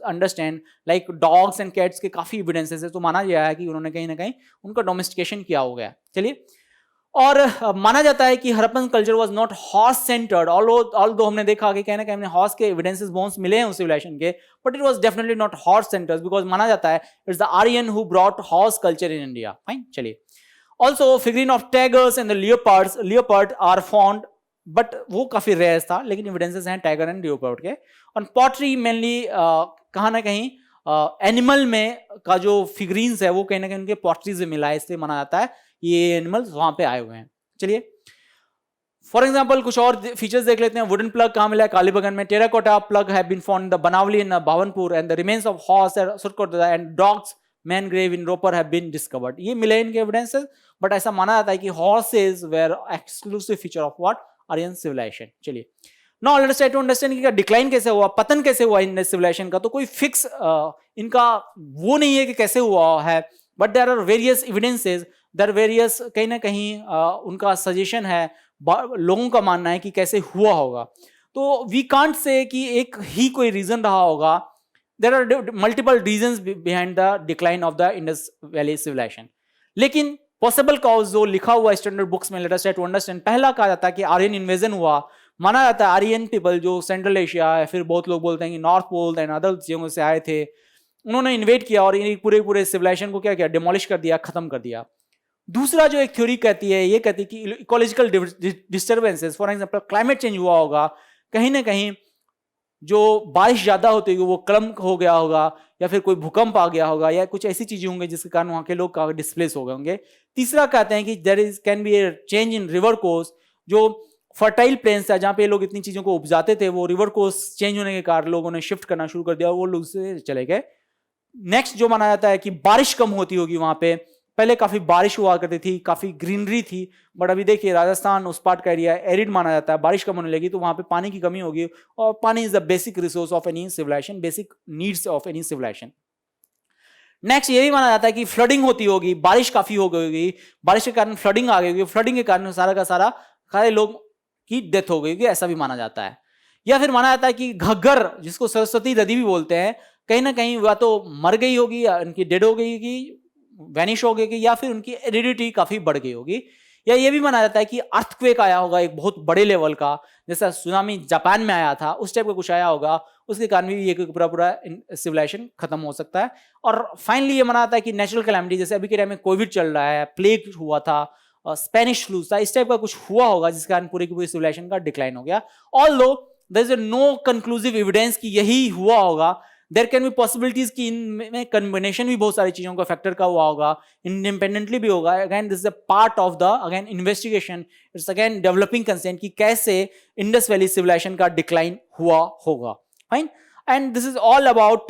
understand like dogs and cats के काफी एविडेंसेस है, तो माना गया है कि उन्होंने कहीं ना कहीं उनका डोमेस्टिकेशन किया हो गया. चलिए, और माना जाता है कि Harappan culture was not horse centred, although हमने देखा कि कहीं ना कहीं हॉर्स के एविडेंसेस बोन्स मिले हैं उस सिविलाइजेशन के, but it was definitely not horse centred, because माना जाता है it's the Aryan who brought horse culture in India. Fine. चलिए, also figurine of tigers and the leopard are found, but वो काफी रेयर था, लेकिन एविडेंसेस हैं टाइगर एंड लियोपार्ड के. और पॉटरी मेनली कहाँ ना कहीं एनिमल में का जो फिगरीन्स है वो कहीं ना कहीं उनके पॉटरी से मिला है, इसलिए माना जाता है ये एनिमल्स वहां पे आए हुए हैं. चलिए फॉर एग्जांपल कुछ और फीचर्स देख लेते हैं. वुडन प्लग कहाँ मिला है, कालीबंगन में. Terracotta plough have been found in the Banawali in Bhavanpur, and the remains of horse and dogs man grave in Ropar have been discovered. ये मिले इनके एविडेंसेस, बट ऐसा माना जाता है कि horses were exclusive feature of what, Aryan civilisation. चलिए now let's try to understand कि डिक्लाइन कैसे हुआ, पतन कैसे हुआ इन सिविलाइजेशन का. तो कोई फिक्स इनका वो नहीं है कि कैसे हुआ है, but there are various evidences, there various कहीं ना कहीं उनका सजेशन है, लोगों का मानना है कि कैसे हुआ होगा. तो वी कांट से कि एक ही कोई रीजन रहा होगा. There are multiple reasons behind the decline of the Indus valley civilisation. लेकिन पॉसिबल कॉज जो लिखा हुआ स्टैंडर्ड बुक्स में, let us try to understand. पहला कहा जाता है कि आर्यन इन्वेजन हुआ. माना जाता है आर्यन पीपल जो सेंट्रल एशिया है, फिर बहुत लोग बोलते हैं कि नॉर्थ पोल एंड अदर जगहों से आए थे, उन्होंने इन्वेट किया और पूरे सिविलाइजेशन को क्या किया, डिमोलिश कर दिया, खत्म कर दिया. दूसरा जो एक थ्योरी कहती है, ये कहती है कि ecological disturbances, for example climate change हुआ होगा, कहीं ना कहीं जो बारिश ज्यादा होती होगी वो कम हो गया होगा, या फिर कोई भूकंप आ गया होगा, या कुछ ऐसी चीजें होंगी जिसके कारण वहां के लोग डिस्प्लेस हो गए होंगे. तीसरा कहते हैं कि there is can be a change in river course, जो फर्टाइल प्लेन्स था जहां पे लोग इतनी चीजों को उपजाते थे, वो रिवर कोर्स चेंज होने के कारण लोगों ने शिफ्ट करना शुरू कर दिया और वो लोग से चले गए. नेक्स्ट जो माना जाता है कि बारिश कम होती होगी वहां पे, पहले काफी बारिश हुआ करती थी, काफी ग्रीनरी थी, बट अभी देखिए राजस्थान उस पार्ट का एरिया एरिड माना जाता है, बारिश कम होने लगी तो वहां पे पानी की कमी होगी, और पानी is the basic resource of any civilisation, basic needs of any civilisation. Next ये भी माना जाता है कि फ्लडिंग होती होगी, बारिश काफी हो गई होगी, बारिश के कारण फ्लडिंग आ गई होगी, फ्लडिंग के कारण सारा का सारे लोग की डेथ हो गई होगी, ऐसा भी माना जाता है. या फिर माना जाता है कि घग्गर, जिसको सरस्वती नदी भी बोलते हैं, कहीं ना कहीं वह तो मर गई होगी या उनकी डेड हो गई होगी, वैनिश हो गई या फिर उनकी एरिडिटी काफी बढ़ गई होगी, या ये भी माना जाता है कि अर्थक्वेक आया होगा एक बहुत बड़े लेवल का, जैसा सुनामी जापान में आया था उस टाइप का कुछ आया होगा, उसके कारण भी ये पूरा पूरा सिविलाइजेशन खत्म हो सकता है। और फाइनली ये माना जाता है कि नेचुरल कैलामिटी, जैसे अभी के टाइम में कोविड चल रहा है, प्लेग हुआ था, स्पेनिश फ्लू था, इस टाइप का कुछ हुआ होगा जिस कारण पूरी की पूरी सिविलाइजेशन का डिक्लाइन हो गया। Although there is no conclusive evidence कि यही हुआ होगा, देयर कैन बी पॉसिबिलिटीज कि इनमें कॉम्बिनेशन भी बहुत सारी चीजों का फैक्टर का हुआ होगा, इंडिपेंडेंटली भी होगा। Again this is a part of the again investigation, it's again developing consent कि कैसे इंडस वैली सिविलाइजेशन का डिक्लाइन हुआ होगा। Fine, and this is all about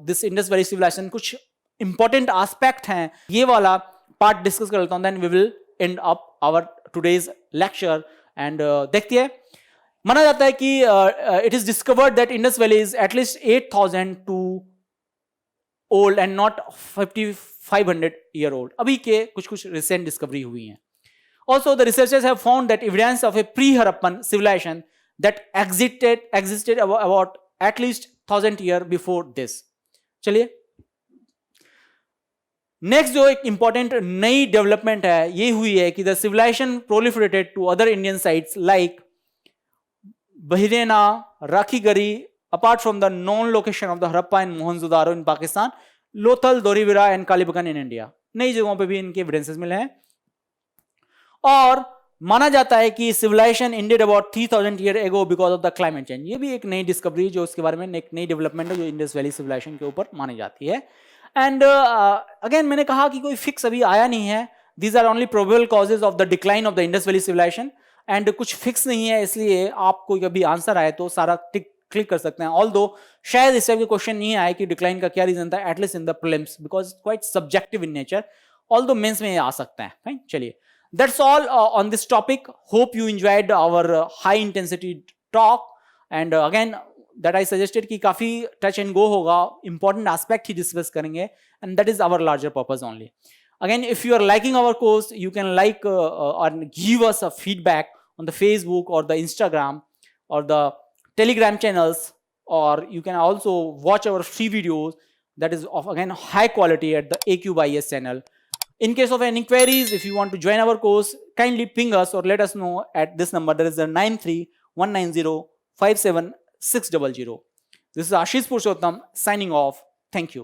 this Indus valley civilisation. कुछ इंपॉर्टेंट एस्पेक्ट हैं, ये वाला पार्ट डिस्कस कर लेता हूं, then we will end up our today's lecture. And देखते हैं, माना जाता है कि it is discovered that Indus valley is at least 8000 to old and not 5500 year old. अभी के कुछ कुछ रिसेंट डिस्कवरी हुई हैं। Also the researchers have found that evidence of a pre Harappan civilization that existed about at least 1000 year before this. चलिए next जो एक important नई डेवलपमेंट है ये हुई है कि the civilisation proliferated to other Indian sites like Bhirrana, Rakhigarhi, apart from the known location of the Harappa and Mohenjodaro in Pakistan, Lothal, Dholavira and Kalibangan in India. नई जगहों पे भी इनके एविडेंसेस मिले हैं। और माना जाता है कि civilization ended about 3000 year ago because of the climate change. ये भी एक नई डिस्कवरी जो उसके बारे में एक नई डेवलपमेंट है जो इंडस वैली सिविलाइजेशन के ऊपर मानी जाती है। एंड अगेन मैंने कहा कि कोई फिक्स अभी आया नहीं है, these are only probable causes of the decline of the Indus valley civilization, and कुछ फिक्स नहीं है, इसलिए आपको कभी आंसर आए तो सारा टिक क्लिक कर सकते हैं। ऑल्दो शायद इस टाइप के क्वेश्चन नहीं आए कि डिक्लाइन का क्या रीजन था, at least in the prelims, because quite subjective in nature, although mains में आ सकता है। फाइन, चलिए that's all on this topic. Hope you enjoyed our high intensity talk, and again that I suggested कि काफी touch and go होगा, important aspect ही discuss करेंगे, and that is our larger purpose only. Again, if you are liking our course, you can like or give us a feedback on the Facebook or the Instagram or the Telegram channels, or you can also watch our free videos that is of again high quality at the AQBIS channel. In case of any queries, if you want to join our course, kindly ping us or let us know at this number. That is the 9319057600. This is Ashish Purushottam signing off. Thank you.